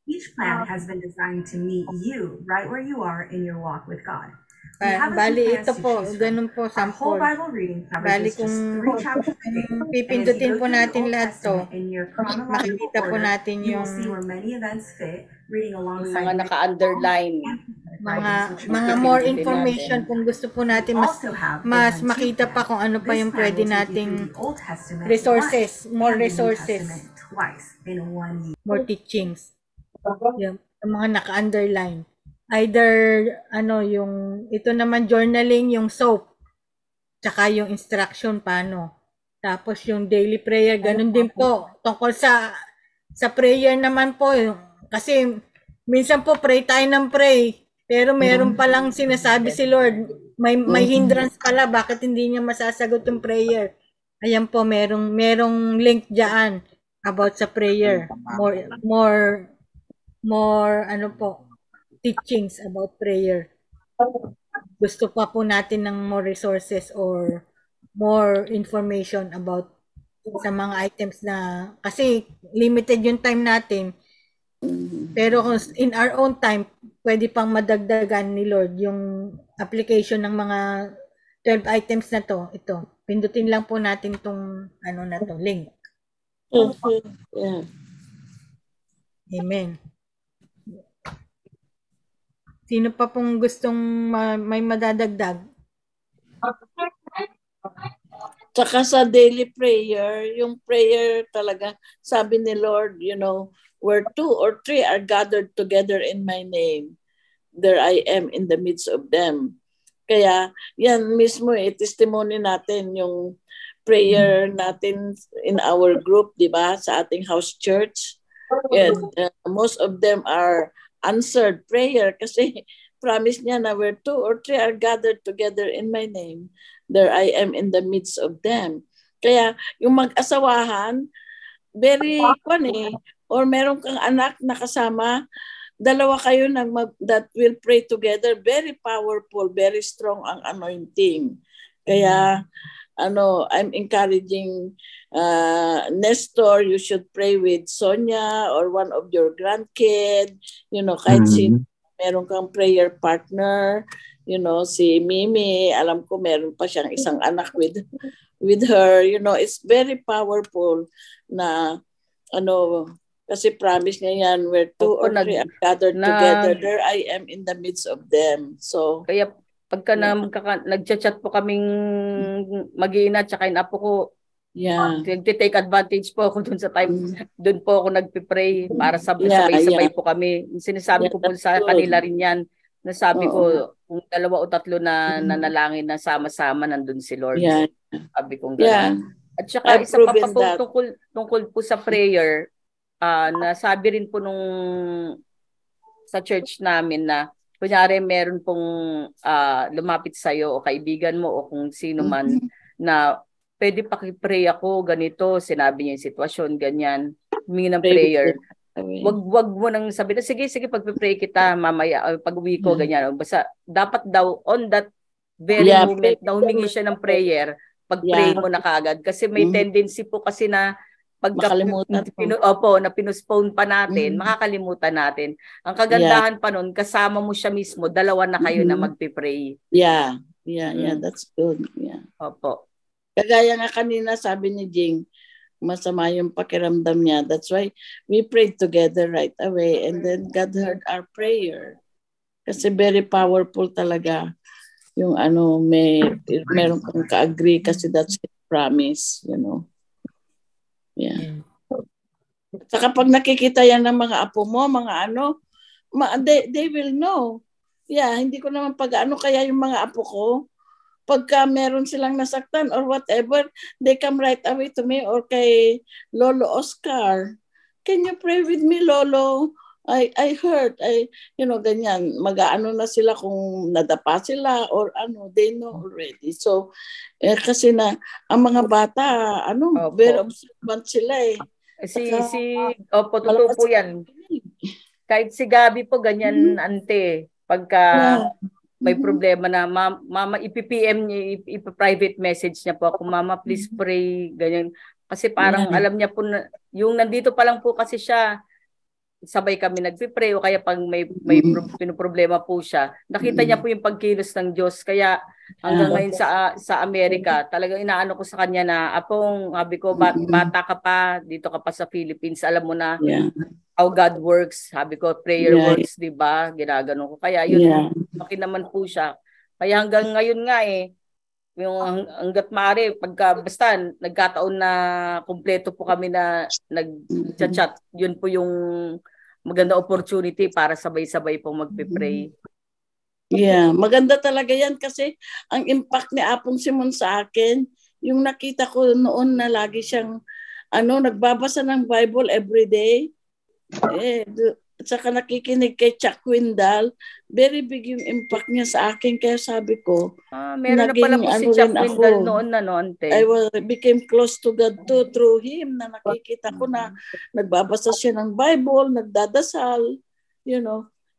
S9: Each plan has been designed to meet you right where you are in your walk with God.
S2: Bali, ito po, ganun po,
S9: Our whole
S2: sample.
S9: Bible reading
S2: Bali,
S9: covers
S2: kung
S9: just 3 chapters a day.
S2: pipindutin po natin lahat to,
S9: In your chronological
S2: makikita po
S9: order,
S2: natin
S9: you
S2: yung
S9: will see where many events fit, reading
S8: Yung
S9: alongside
S8: mga naka-underline.
S2: mga more information kung gusto po natin mas makita pa kung ano pa yung pwede nating resources, more resources, more teachings. Yung mga naka-underline. Either yung ito naman journaling, yung soap, tsaka yung instruction paano. Tapos yung daily prayer, ganun din po. Tungkol sa prayer naman po, kasi minsan po pray tayo ng pray. Pero meron palang sinasabi si Lord, may hindrance pala, bakit hindi niya masasagot yung prayer? Ayan po, merong link diyan about sa prayer. More teachings about prayer. Gusto pa po natin ng more resources or more information about sa mga items na, kasi limited yung time natin. Pero in our own time, pwede pang madagdagan ni Lord yung application ng mga 12 items na to. Ito, pindutin lang po natin itong link.
S4: Yeah.
S2: Amen. Sino pa pong gustong may madadagdag?
S4: Tsaka sa daily prayer, yung prayer talaga, sabi ni Lord, where 2 or 3 are gathered together in my name, there I am in the midst of them. Kaya yan mismo testimony natin yung prayer natin in our group, di ba, sa ating house church. And most of them are answered prayer kasi promise niya na where 2 or 3 are gathered together in my name, there I am in the midst of them. Kaya yung mag-asawahan, very or meron kang anak na kasama, dalawa kayo that will pray together, very powerful, very strong ang anointing. Kaya I'm encouraging Nestor, you should pray with Sonia or one of your grandkids, kahit meron kang prayer partner, si Mimi, alam ko meron pa siyang isang anak with her, it's very powerful na kasi promise niya yan, where 2 or 3 are gathered together, there I am in the midst of them. So
S8: kaya pagka nagchat-chat po kaming mag-iina tsaka yung apo ko, take advantage po ako dun sa time. Dun po ako nagpipray para sabay-sabay po kami. Sinasabi ko po sa kanila rin yan. Nasabi ko, kung 2 o 3 na nanalangin na sama-sama nandun si Lord. Sabi kong gano'n. At saka isa pa po tungkol po sa prayer, nasabi rin po nung sa church namin na kunyari meron pong lumapit sa'yo o kaibigan mo o kung sino man na pwede paki-pray ako, ganito, sinabi niya yung sitwasyon, ganyan, humingi ng prayer. Wag mo nang sabi na, sige, pagpipray kita mamaya, pag-uwi ko, ganyan. Basta dapat daw on that very moment na humingi siya ng prayer, pag-pray mo na kaagad. Kasi may tendency po kasi na
S4: makalimutan.
S8: Na pinuspone pa natin, makakalimutan natin. Ang kagandahan pa nun, kasama mo siya mismo, dalawa na kayo na magpipray.
S4: Yeah, that's good. Yeah.
S8: Opo.
S4: Kagaya nga kanina, sabi ni Jing, masama yung pakiramdam niya. That's why we prayed together right away, and then God heard our prayer. Kasi very powerful talaga yung meron kang ka-agree kasi that's His promise, you know. Yeah. Saka pag nakikita yan ng mga apo mo, mga they will know. Yeah, hindi ko naman kaya yung mga apo ko, pagka meron silang nasaktan or whatever, they come right away to me or kay Lolo Oscar. Can you pray with me, Lolo? I heard, ganyan. Mag-aano na sila kung nadapa sila or they know already. So, kasi ang mga bata, very observant sila eh.
S8: Totoo po yan. Kahit si Gabi po, ganyan, ante. Pagka may problema na, mama, ipipm niya, ipa-private message niya po ako, mama, please pray, ganyan. Kasi parang alam niya po, yung nandito pa lang po kasi siya, sabay kami nagpipray o kaya pag may pinoproblema po siya, nakita niya po yung pagkilos ng Diyos. Kaya hanggang ngayon sa Amerika, talagang inaano ko sa kanya na, Apong, sabi ko, bata ka pa, dito ka pa sa Philippines, alam mo na how God works. Sabi ko, prayer works, di ba? Ginagano ko. Kaya yun, maki naman po siya. Kaya hanggang ngayon nga yung hanggat maaari, basta nagkataon na kumpleto po kami na nag-chat, yun po yung maganda opportunity para sabay-sabay pong magpipray.
S4: Yeah, maganda talaga yan kasi ang impact ni Apong Simon sa akin, yung nakita ko noon na lagi siyang nagbabasa ng Bible every day. At saka nakikinig kay Chuck Windal, very big yung impact niya sa akin. Kaya sabi ko,
S8: meron na pala po si Chuck Windal noon na ante.
S4: I became close to God too through him, na nakikita ko na nagbabasa siya ng Bible, nagdadasal,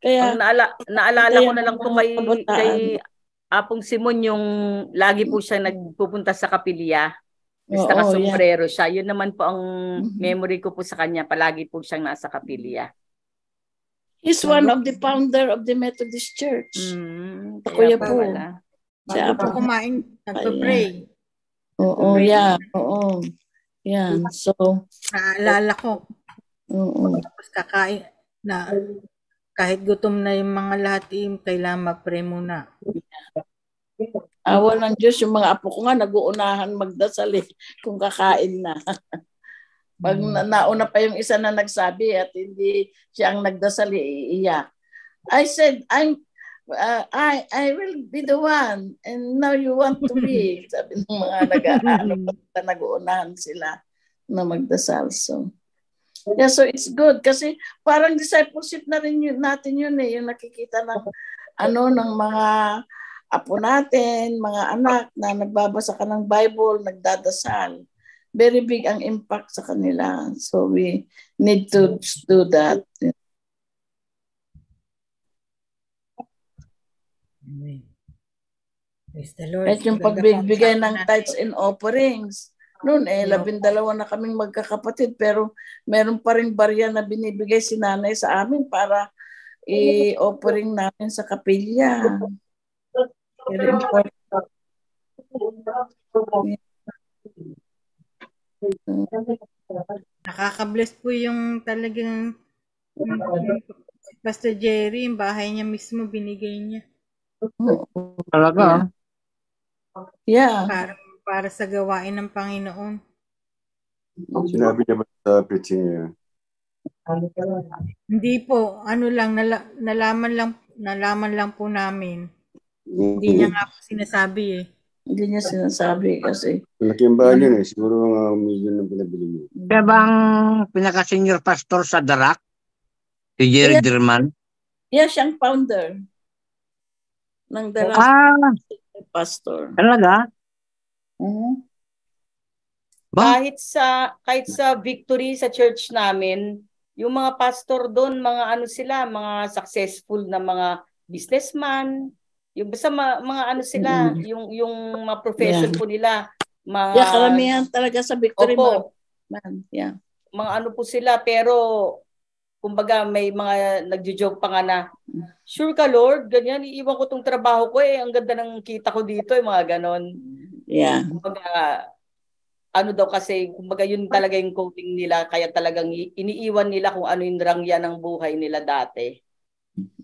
S4: Kaya
S8: naalala ko na lang po kay Apong Simon yung lagi po siya nagpupunta sa kapilya. Basta kasombrero siya. Yun naman po ang memory ko po sa kanya. Palagi po siyang nasa kapilya.
S4: He's one of the founder of the Methodist Church. Kuya po.
S2: Siya po kumain, nagpa-pray.
S4: Oo. Yan. So,
S2: naalala ko. Tapos kakain na kahit gutom na yung mga lahat, kailangan mag-pray muna.
S4: Awa ng Diyos, yung mga apo ko nga nag-uunahan magdasal kung kakain na. Pag nauna pa yung isa na nagsabi at hindi siya ang nagdasal, iiyak. I said, I will be the one and now you want to be. Sabi ng mga nag-uunahan sila na magdasal. So it's good kasi parang discipleship na rin natin yun yung nakikita ng ng mga apo natin, mga anak na nagbabasa ka ng Bible, nagdadasal. Very big ang impact sa kanila. So we need to do that.
S2: Praise the Lord.
S4: At yung pagbibigay ng tithes and offerings. Noon 12 na kaming magkakapatid pero meron pa rin barya na binibigay si nanay sa amin para i-offering namin sa kapilya. Very important.
S2: Nakaka-bless po yung talagang Pastor Jerry, yung bahay niya mismo binigay niya.
S3: Talaga?
S4: Yeah.
S2: Para sa gawain ng Panginoon.
S7: Sinabi niya ba sa preaching niya?
S2: Hindi po, nalaman lang po namin. Hindi niya nga po sinasabi
S4: Hindi niya sinasabi kasi.
S7: Malaki ang bahay yun siguro mga million na pinabili niya.
S3: Kaya bang pinaka-senior pastor sa Darak? Si Jerry Dirman?
S4: Yeah, siyang founder ng Darak. Pastor.
S3: Talaga?
S8: Kahit sa Victory sa church namin, yung mga pastor doon, mga mga successful na mga businessman, yung basta mga yung mga profession po nila.
S4: Karamihan talaga sa Victory.
S8: Opo.
S4: Man, yeah.
S8: Mga ano po sila, pero kumbaga may mga nagjo-joke pa nga na, sure ka Lord, ganyan, iiwan ko tong trabaho ko ang ganda ng kita ko dito, mga ganon.
S4: Yeah.
S8: Kumbaga, ano daw kasi, kumbaga yun talaga yung coping nila, kaya talagang iniiwan nila kung ano yung rangya ng buhay nila dati.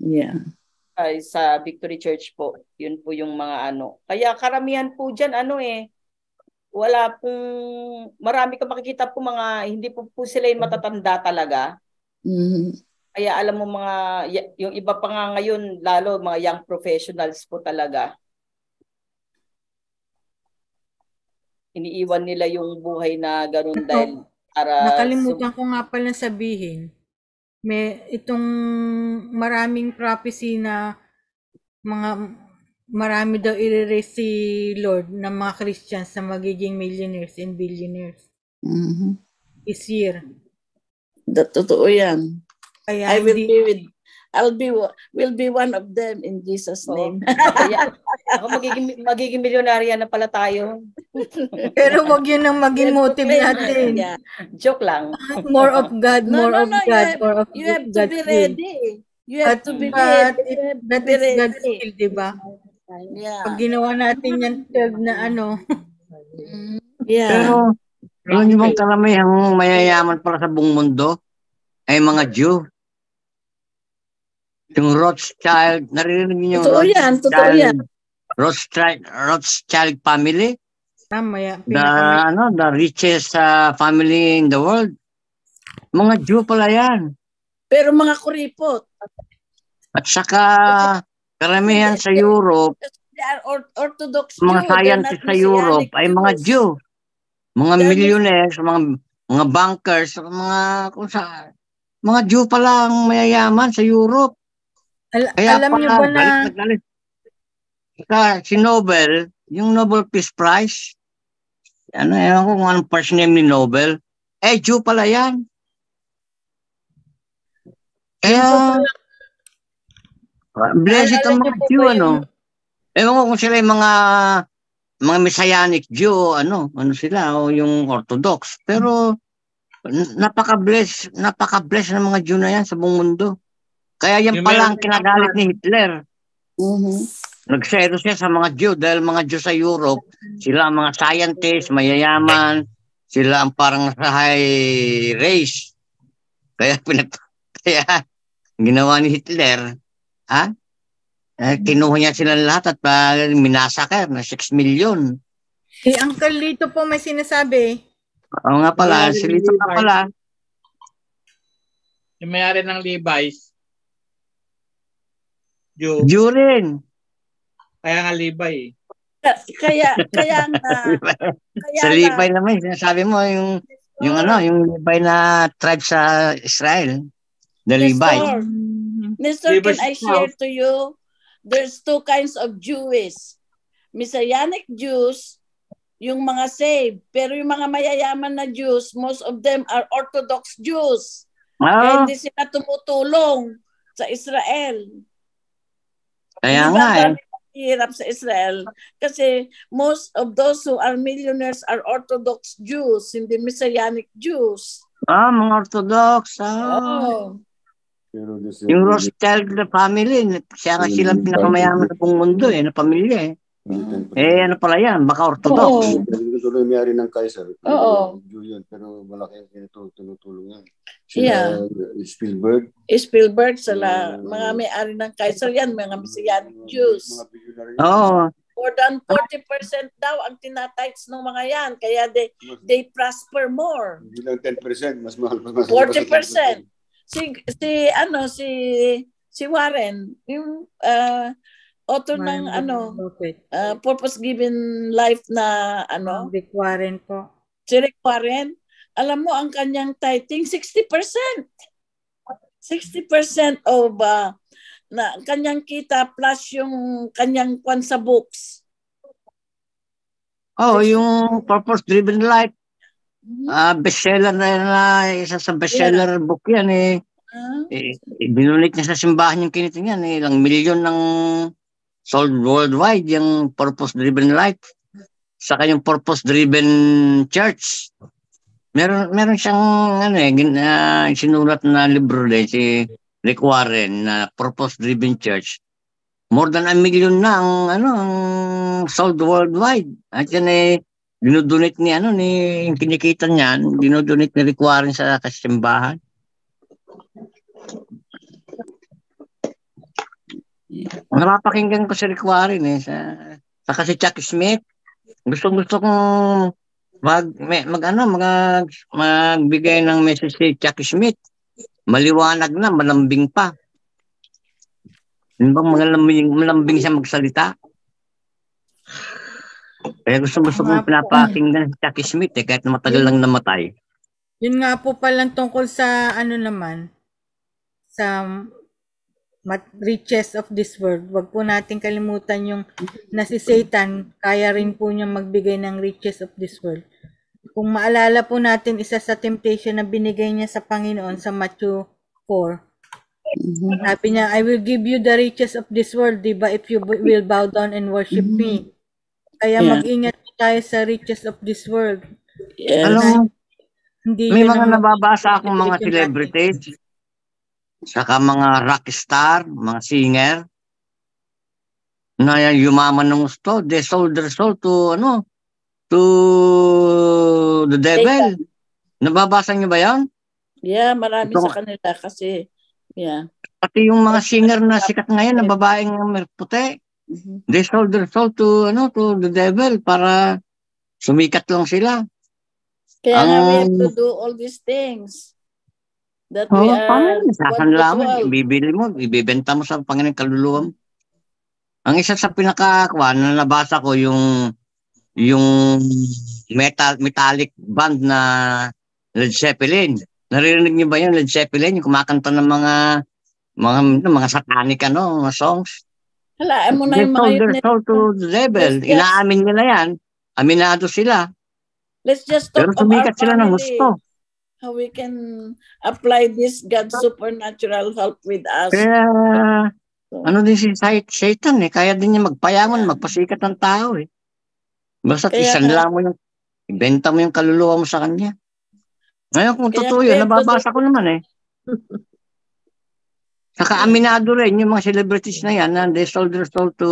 S4: Yeah.
S8: Ay, sa Victory Church po, yun po yung mga ano. Kaya karamihan po dyan, wala pong, marami ka makikita po mga, hindi po sila yung matatanda talaga. Kaya alam mo yung iba pa nga ngayon, lalo mga young professionals po talaga. Iniiwan nila yung buhay na ganun dahil para...
S2: Nakalimutan ko nga pala sabihin, may itong maraming prophecy na marami daw i-raise si Lord ng mga Christians na magiging millionaires and billionaires this year.
S4: Totoo yan.
S2: Kaya
S4: will be one of them in Jesus' name.
S8: Ako magiging milyonarya na pala tayo.
S2: Pero wag yun ang maging motive natin.
S4: Yeah.
S8: Joke lang.
S2: More of God, more of God, more of
S4: you have to be ready. You have to be
S2: ready. That is God's will, diba?
S4: Yeah.
S2: Pag ginawa natin yan na
S4: Yeah.
S3: Pero, alam niyo bang karamihang mayayaman para sa buong mundo ay mga Jew? Yung Rothschild, naririnig niyo yung Rothschild family? The richest family in the world. Mga Jew pala yan.
S4: Pero mga kuripot.
S3: At saka karamihan sa Europe,
S4: Orthodox
S3: mga scientists sa Europe ay mga Jew. Mga millionaires, mga bankers, mga Jew pala ang mayayaman sa Europe. Kaya
S2: alam niyo ba na
S3: si Nobel, yung Nobel Peace Prize, ewan ko kung anong first name ni Nobel, Jew pala yan. Kaya blessed ang mga Jew, ewan ko kung sila yung mga Messianic Jew, ano sila, o yung Orthodox, pero napaka-bless ng mga Jew na yan sa buong mundo. Kaya yan pala ang kinagalit ni Hitler. Nagsero siya sa mga Jew dahil mga Jew sa Europe, sila ang mga scientists, mayayaman, sila ang parang sa high race. Kaya ginawa ni Hitler, kinuha niya sila lahat at minasaker na 6 million.
S2: Uncle Lito po may sinasabi.
S3: Oo nga pala, si Lito ka pala.
S10: Yung mayari ng Levi's.
S3: Jew rin.
S10: Kaya nga Levi.
S4: Kaya
S3: sa Levi naman, sinasabi mo yung Levi na tribe sa Israel. The Levi.
S4: Nestor, can I share to you? There's two kinds of Jewish. Messianic Jews, yung mga saved. Pero yung mga mayayaman na Jews, most of them are Orthodox Jews. Kaya hindi sila tumutulong sa Israel.
S3: Kaya nga
S4: hirap sa Israel kasi most of those who are millionaires are Orthodox Jews, hindi Messianic Jews.
S3: Mga Orthodox. Yung Rothschild na family, siya nga silang pinakamayaman sa buong mundo na pamilya ano pala yan, baka Orthodox.
S7: Tuloy may-ari ng Kaiser. Yun, pero malaki ang tinutulong yan. Spielberg,
S4: mga may-ari ng Kaiser yan, mga Messianic Jews. More than 40% daw ang tinatites ng mga yan. Kaya they prosper more.
S7: Hindi lang 10%, mas mahal pa.
S4: 40%. Si Warren, yung author ng Purpose Given Life na
S2: Rick Warren po.
S4: Si Rick Warren, alam mo ang kanyang tithing 60%. 60% of na kanyang kita plus yung kanyang kwan sa books.
S3: Yung Purpose Driven Life. Bestseller na isa sa bestseller book yan binulit niya sa simbahan yung kinitin yan ilang milyon ng sold worldwide yung Purpose Driven Life saka yung Purpose Driven Church Meron siyang sinulat na libro din si Rick Warren na Purpose-Driven Church. More than 1 million na ang sold worldwide. At yan dinodonate ni yung kinikita niyan, dinodonate ni Rick Warren sa kasimbahan. Napapakinggan ko si Rick Warren saka si Chuck Smith. Gusto kong magbigay ng message si Chuck Smith. Maliwanag na, malambing pa. Yun bang malambing siya magsalita? Kaya gusto kong pinapakinggan si Chuck Smith kahit matagal lang namatay.
S2: Yun nga po palang tungkol sa sa riches of this world. Wag po natin kalimutan yung na si Satan, kaya rin po niya magbigay ng riches of this world. Kung maalala po natin, isa sa temptation na binigay niya sa Panginoon sa Matthew 4. Sabi niya, I will give you the riches of this world, diba, if you will bow down and worship me. Kaya mag-ingat tayo sa riches of this world.
S3: Alam mo, may mga nababasa akong mga celebrities, saka mga rock star, mga singer, na yumaman ng gusto, they sold their soul to the devil. Nababasa niyo ba yan?
S4: Yeah, marami sa kanila kasi,
S3: Pati yung mga singer na sikat ngayon na babaeng puti, they sold their soul to the devil para sumikat lang sila.
S4: Kaya we have to do all these things. That we are
S3: bibili mo, ibibenta mo sa Panginoon kaluluwa mo. Ang isa sa pinakakuan na nabasa ko yung metallic band na Led Zeppelin. Naririnig niyo ba yung Led Zeppelin, yung kumakanta ng mga satanic mga songs?
S4: Halaan mo na yung mga
S3: yun. They sold to the devil. Inaamin nila yan. Aminado sila.
S4: Let's just talk
S3: about our
S4: sila
S3: ng gusto.
S4: How we can apply this God's supernatural help with us.
S3: Kaya, din si Satan kaya din niya magpayaman, magpasikat ng tao Basta isanla mo ibenta mo yung kaluluwa mo sa kanya. Ngayon kung totoo yun, nababasa ko naman Saka aminado rin yung mga celebrities na yan na they sold their soul to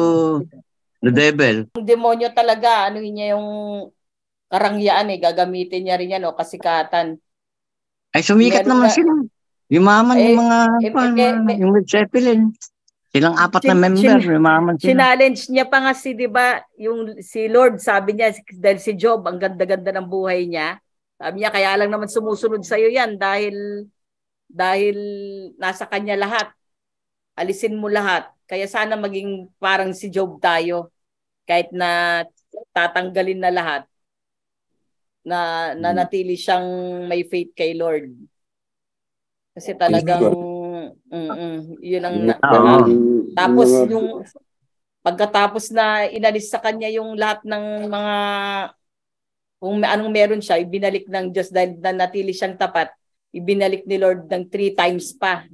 S3: the devil.
S8: Ang demonyo talaga, niya yung karangyaan gagamitin niya rin yan kasikatan.
S3: Ay sumikat naman sila. Yumaman yung mga yung Led Zeppelin. Silang 4 na member, yumaman sila.
S8: Challenge niya pa nga si Lord, sabi niya, dahil si Job, ang ganda-ganda ng buhay niya. Sabi niya, kaya lang naman sumusunod sa'yo yan dahil nasa kanya lahat. Alisin mo lahat. Kaya sana maging parang si Job tayo. Kahit na tatanggalin na lahat. Na nanatili siyang may faith kay Lord. Kasi talagang yun ang tapos yung pagkatapos na inalis sa kanya yung lahat ng mga kung anong meron siya, ibinalik ng Diyos dahil nanatili siyang tapat, ibinalik ni Lord ng 3 times pa.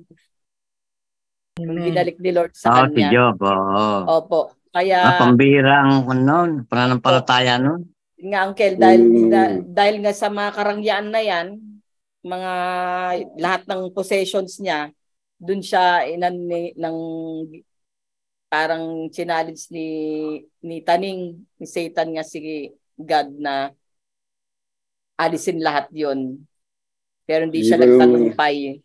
S8: Ibinalik ni Lord sa kanya.
S3: Si Job,
S8: Opo. Kaya
S3: pambihira ang pananampalataya nun.
S8: Nga Uncle, dahil nga sa mga karangyaan na yan, mga lahat ng possessions niya, dun siya ng parang challenge ni Taning, ni Satan nga si God na alisin lahat yon. Pero hindi siya nagtagumpay.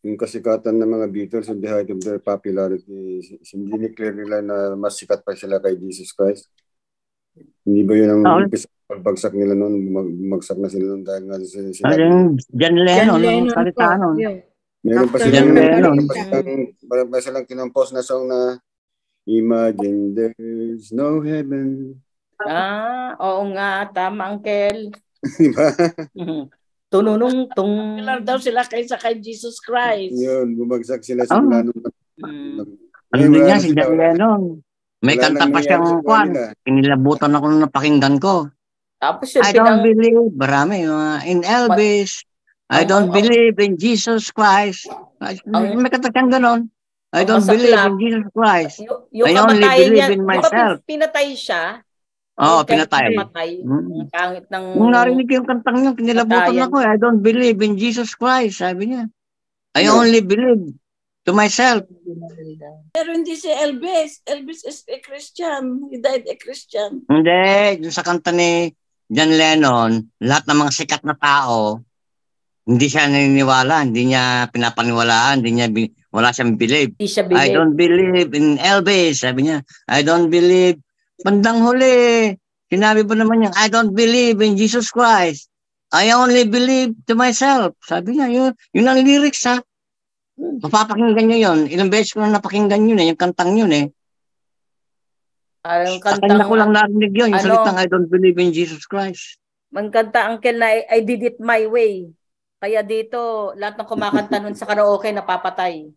S7: Yung kasikatan ng mga Beatles and the height of their popularity, dineclare nila na mas sikat pa sila kay Jesus Christ. Hindi ba yun ang pagbagsak nila noon? Bumagsak na sila noon dahil nga
S3: John Lennon, ang salita noon.
S7: Meron pa silang kinompose na song na Imagine There's No Heaven.
S8: Oo nga, tama Uncle.
S7: Diba?
S8: Tununong daw sila kaysa kay Jesus Christ.
S7: Yun, bumagsak sila sa plano.
S3: Ano niya si John Lennon? May kanta pa siyang pinilabutan ako nung napakinggan ko.
S8: Tapos
S3: I don't believe, marami, in Elvis. I don't believe in Jesus Christ. May kanta siyang ganon. I don't believe in Jesus Christ.
S8: Yung
S3: I only believe in myself.
S8: Pinatay siya,
S3: Oo,
S8: Kahit
S3: pinatay.
S8: namatay. Ang pangit ng...
S3: Kung narinig ko yung kantang niya, kinilabutan
S8: Patayan.
S3: ako. I don't believe in Jesus Christ, sabi niya. I
S4: No.
S3: only believe to myself.
S4: Pero hindi si Elvis. Elvis is a Christian. He died a Christian.
S3: Hindi, yung sa kanta ni John Lennon, lahat ng mga sikat na tao, hindi siya naniniwala, hindi niya pinapaniwalaan, wala siyang believe.
S8: Hindi siya
S3: I
S8: believe.
S3: don't believe in Elvis, sabi niya. I don't believe. Bandang huli, sinabi pa naman niya, I don't believe in Jesus Christ. I only believe to myself. Sabi niya, yun ang lyrics ha. Mapapakinggan niyo yun. Ilang beses ko na napakinggan yun yung kantang yun eh.
S8: Yung
S3: Sa kanya ko lang
S8: kantang,
S3: narinig yun, yung salitang I don't believe in Jesus Christ.
S8: ang kanta, Uncle, na I did it my way. Kaya dito, lahat ng kumakanta nun sa karaoke napapatay.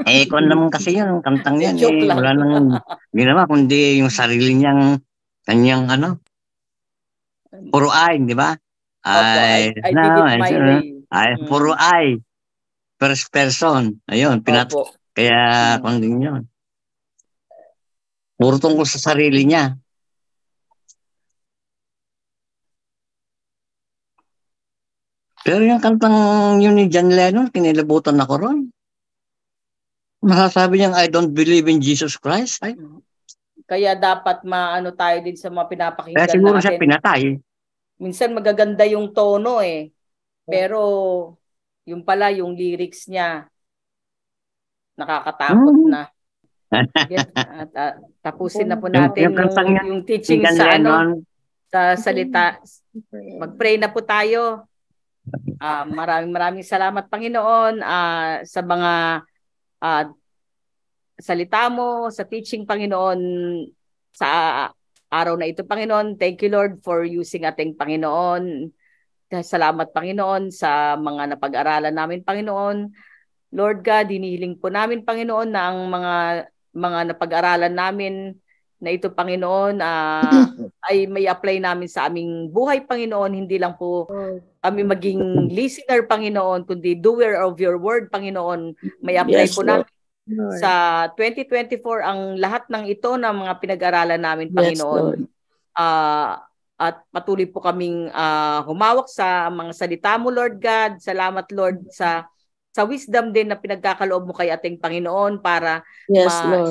S3: Eh, kung naman kasi yun, ang kantang yan,
S8: Joke lang.
S3: wala nang ginawa, kundi yung sarili niyang, kanyang puro ay, di ba?
S8: I did it my way.
S3: Puro ay, first person, ayun,
S8: Opo.
S3: kaya, kung din yun. Puro tungkol sa sarili niya. Pero yung kantang yun ni John Lennon, kinilabutan ako ron. Masasabi niyang, I don't believe in Jesus Christ. Ay.
S8: Kaya dapat maano tayo din sa mga pinapakinggan
S3: Kaya siguro
S8: natin.
S3: siya pinatay.
S8: Minsan magaganda yung tono eh. Pero yung pala, yung lyrics niya, nakakatakot na. Tapusin na po natin yung teaching sa sa salita. Mag-pray na po tayo. Maraming salamat, Panginoon, sa mga salita mo, sa teaching, Panginoon, sa araw na ito, Panginoon. Thank you, Lord, for using ating Panginoon. Salamat, Panginoon, sa mga napag-aralan namin, Panginoon. Lord God, hinihiling po namin, Panginoon, na ang mga napag-aralan namin na ito, Panginoon, ay may apply namin sa aming buhay, Panginoon. Hindi lang po kami maging listener, Panginoon, kundi doer of your word, Panginoon. May apply po namin sa 2024 ang lahat ng ito na mga pinag-aralan namin, Panginoon. At patuloy po kaming humawak sa mga salita mo, Lord God. Salamat, Lord, sa wisdom din na pinagkakaloob mo kay ating Panginoon para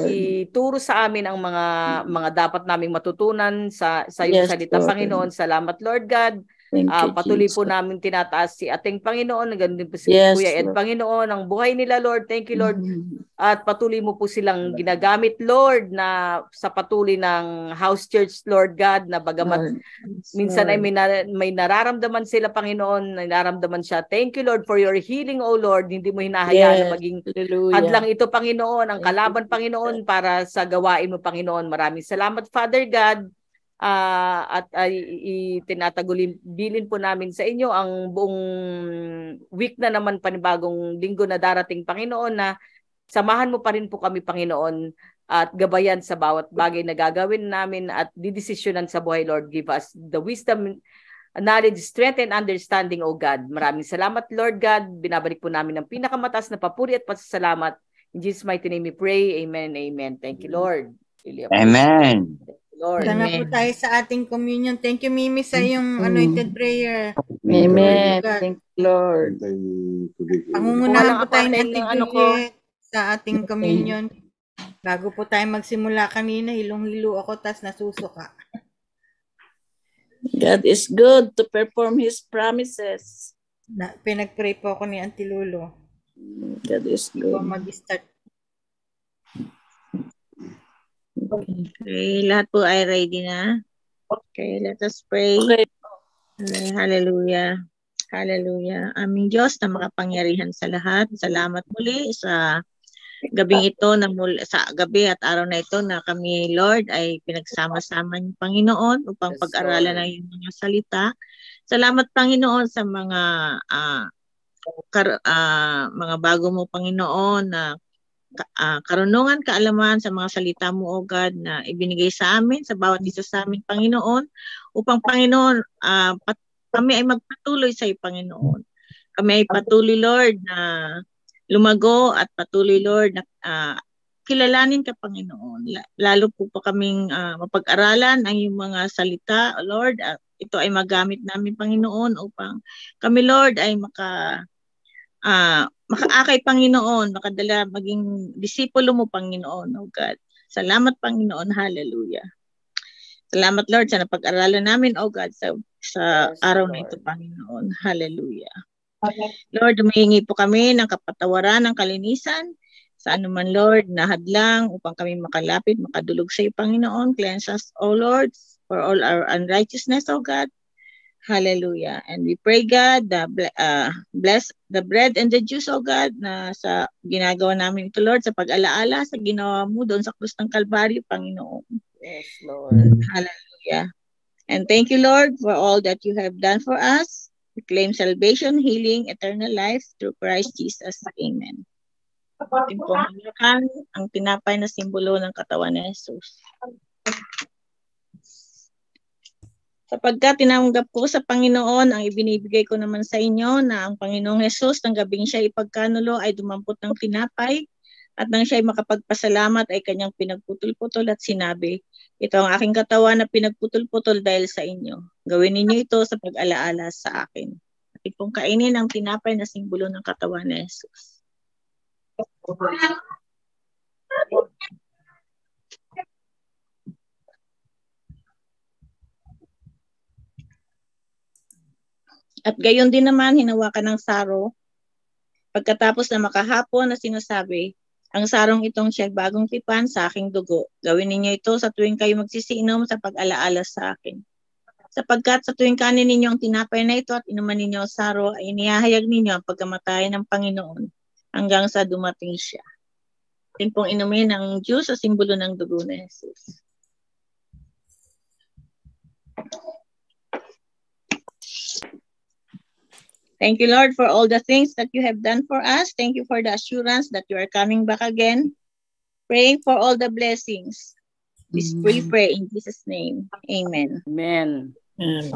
S8: ituro sa amin ang mga dapat naming matutunan sa iyong salita, Lord. Panginoon. Salamat, Lord God. Patuloy po namin tinataas si ating Panginoon, ganun din po si Kuya Ed, Panginoon, ang buhay nila, Lord. Thank you, Lord. At patuloy mo po silang ginagamit, Lord, na sa patuloy ng house church, Lord God, na bagamat minsan ay may nararamdaman sila, Panginoon, nararamdaman siya. Thank you, Lord, for your healing, O Lord. Hindi mo hinahayaan na maging hadlang ito, Panginoon, ang kalaban, Panginoon, para sa gawain mo, Panginoon. Maraming salamat, Father God. At itinatagubilin po namin sa inyo ang buong week na naman, panibagong linggo na darating, Panginoon, na samahan mo pa rin po kami, Panginoon, at gabayan sa bawat bagay na gagawin namin at didesisyonan sa buhay, Lord. Give us the wisdom, knowledge, strength, and understanding, O God. Maraming salamat, Lord God. Binabalik po namin ang pinakamataas na papuri at pasasalamat. In Jesus' mighty name we pray. Amen and amen. Thank you, Lord.
S3: Amen.
S2: Lord. Sana po tayo sa ating communion. Thank you, Mimi, sa iyong anointed prayer.
S4: Amen. Thank you, Lord.
S2: Pangungunahan po tayo ng tigil sa ating communion. Bago po tayo magsimula kanina, hilong-hilo ako, tas nasusuka.
S4: God is good to perform His promises.
S2: Pinag-pray po ako ni Auntie Lolo.
S4: God is good.
S2: Mag-start.
S11: Okay, lahat po ay ready na. Okay, let us pray. Okay. Hallelujah. Hallelujah. Aming Diyos na makapangyarihan sa lahat. Salamat muli sa gabing ito, sa gabi at araw na ito na kami, Lord, ay pinagsama-sama ng Panginoon upang pag-aralan ng iyong mga salita. Salamat, Panginoon, sa mga bago mo, Panginoon, na karunungan, kaalaman sa mga salita mo, O God, na ibinigay sa amin, sa bawat isa sa amin, Panginoon, upang, Panginoon, kami ay magpatuloy sa iyo, Panginoon. Kami ay patuloy, Lord, na lumago at patuloy, Lord, na kilalanin ka, Panginoon. Lalo po pa kaming mapag-aralan ang iyong mga salita, Lord. At ito ay magamit namin, Panginoon, upang kami, Lord, ay makaakay, Panginoon, makadala maging disipulo mo, Panginoon, oh God. Salamat, Panginoon. Hallelujah. Salamat, Lord, sa napag-aralan namin, oh God, sa araw na ito, Panginoon. Hallelujah. Lord, humihingi po kami ng kapatawaran, ng kalinisan, sa anuman, Lord, na hadlang upang kami makalapit, makadulog sa iyo, Panginoon. Cleanse us, O Lord, for all our unrighteousness, O God. Hallelujah. And we pray, God, bless the bread and the juice, O God, na sa ginagawa namin ito, Lord, sa pag-alaala, sa ginawa mo doon sa krus ng Kalbaryo, Panginoon.
S1: Yes, Lord.
S11: Hallelujah. And thank you, Lord, for all that you have done for us. We claim salvation, healing, eternal life through Christ Jesus. Amen. Ating pong halakan ang tinapay na simbolo ng katawan ni Jesus. Sapagkat tinanggap ko sa Panginoon ang ibinibigay ko naman sa inyo na ang Panginoong Jesus ng gabing siya ipagkanulo ay dumampot ng tinapay at nang siya ay makapagpasalamat ay kanyang pinagputol-putol at sinabi, ito ang aking katawan na pinagputol-putol dahil sa inyo. Gawin ninyo ito sa pag-alaala sa akin. Ating pong kainin ang tinapay na simbolo ng katawan ni Jesus. At gayon din naman, hinawakan ng saro. Pagkatapos na makahapon na sinasabi, ang sarong itong siya bagong tipan sa aking dugo. Gawin ninyo ito sa tuwing kayo magsisiinom sa pag-alaala sa akin. Sapagkat sa tuwing kanin ninyo ang tinapay na ito at inuman ninyo ang saro, ay inihahayag ninyo ang pagkamatay ng Panginoon hanggang sa dumating siya. Atin pong inumin ang juice sa simbolo ng dugo ni Jesus. Thank you, Lord, for all the things that you have done for us. Thank you for the assurance that you are coming back again. Praying for all the blessings. We pray in Jesus' name. Amen.
S8: Amen.
S11: Amen.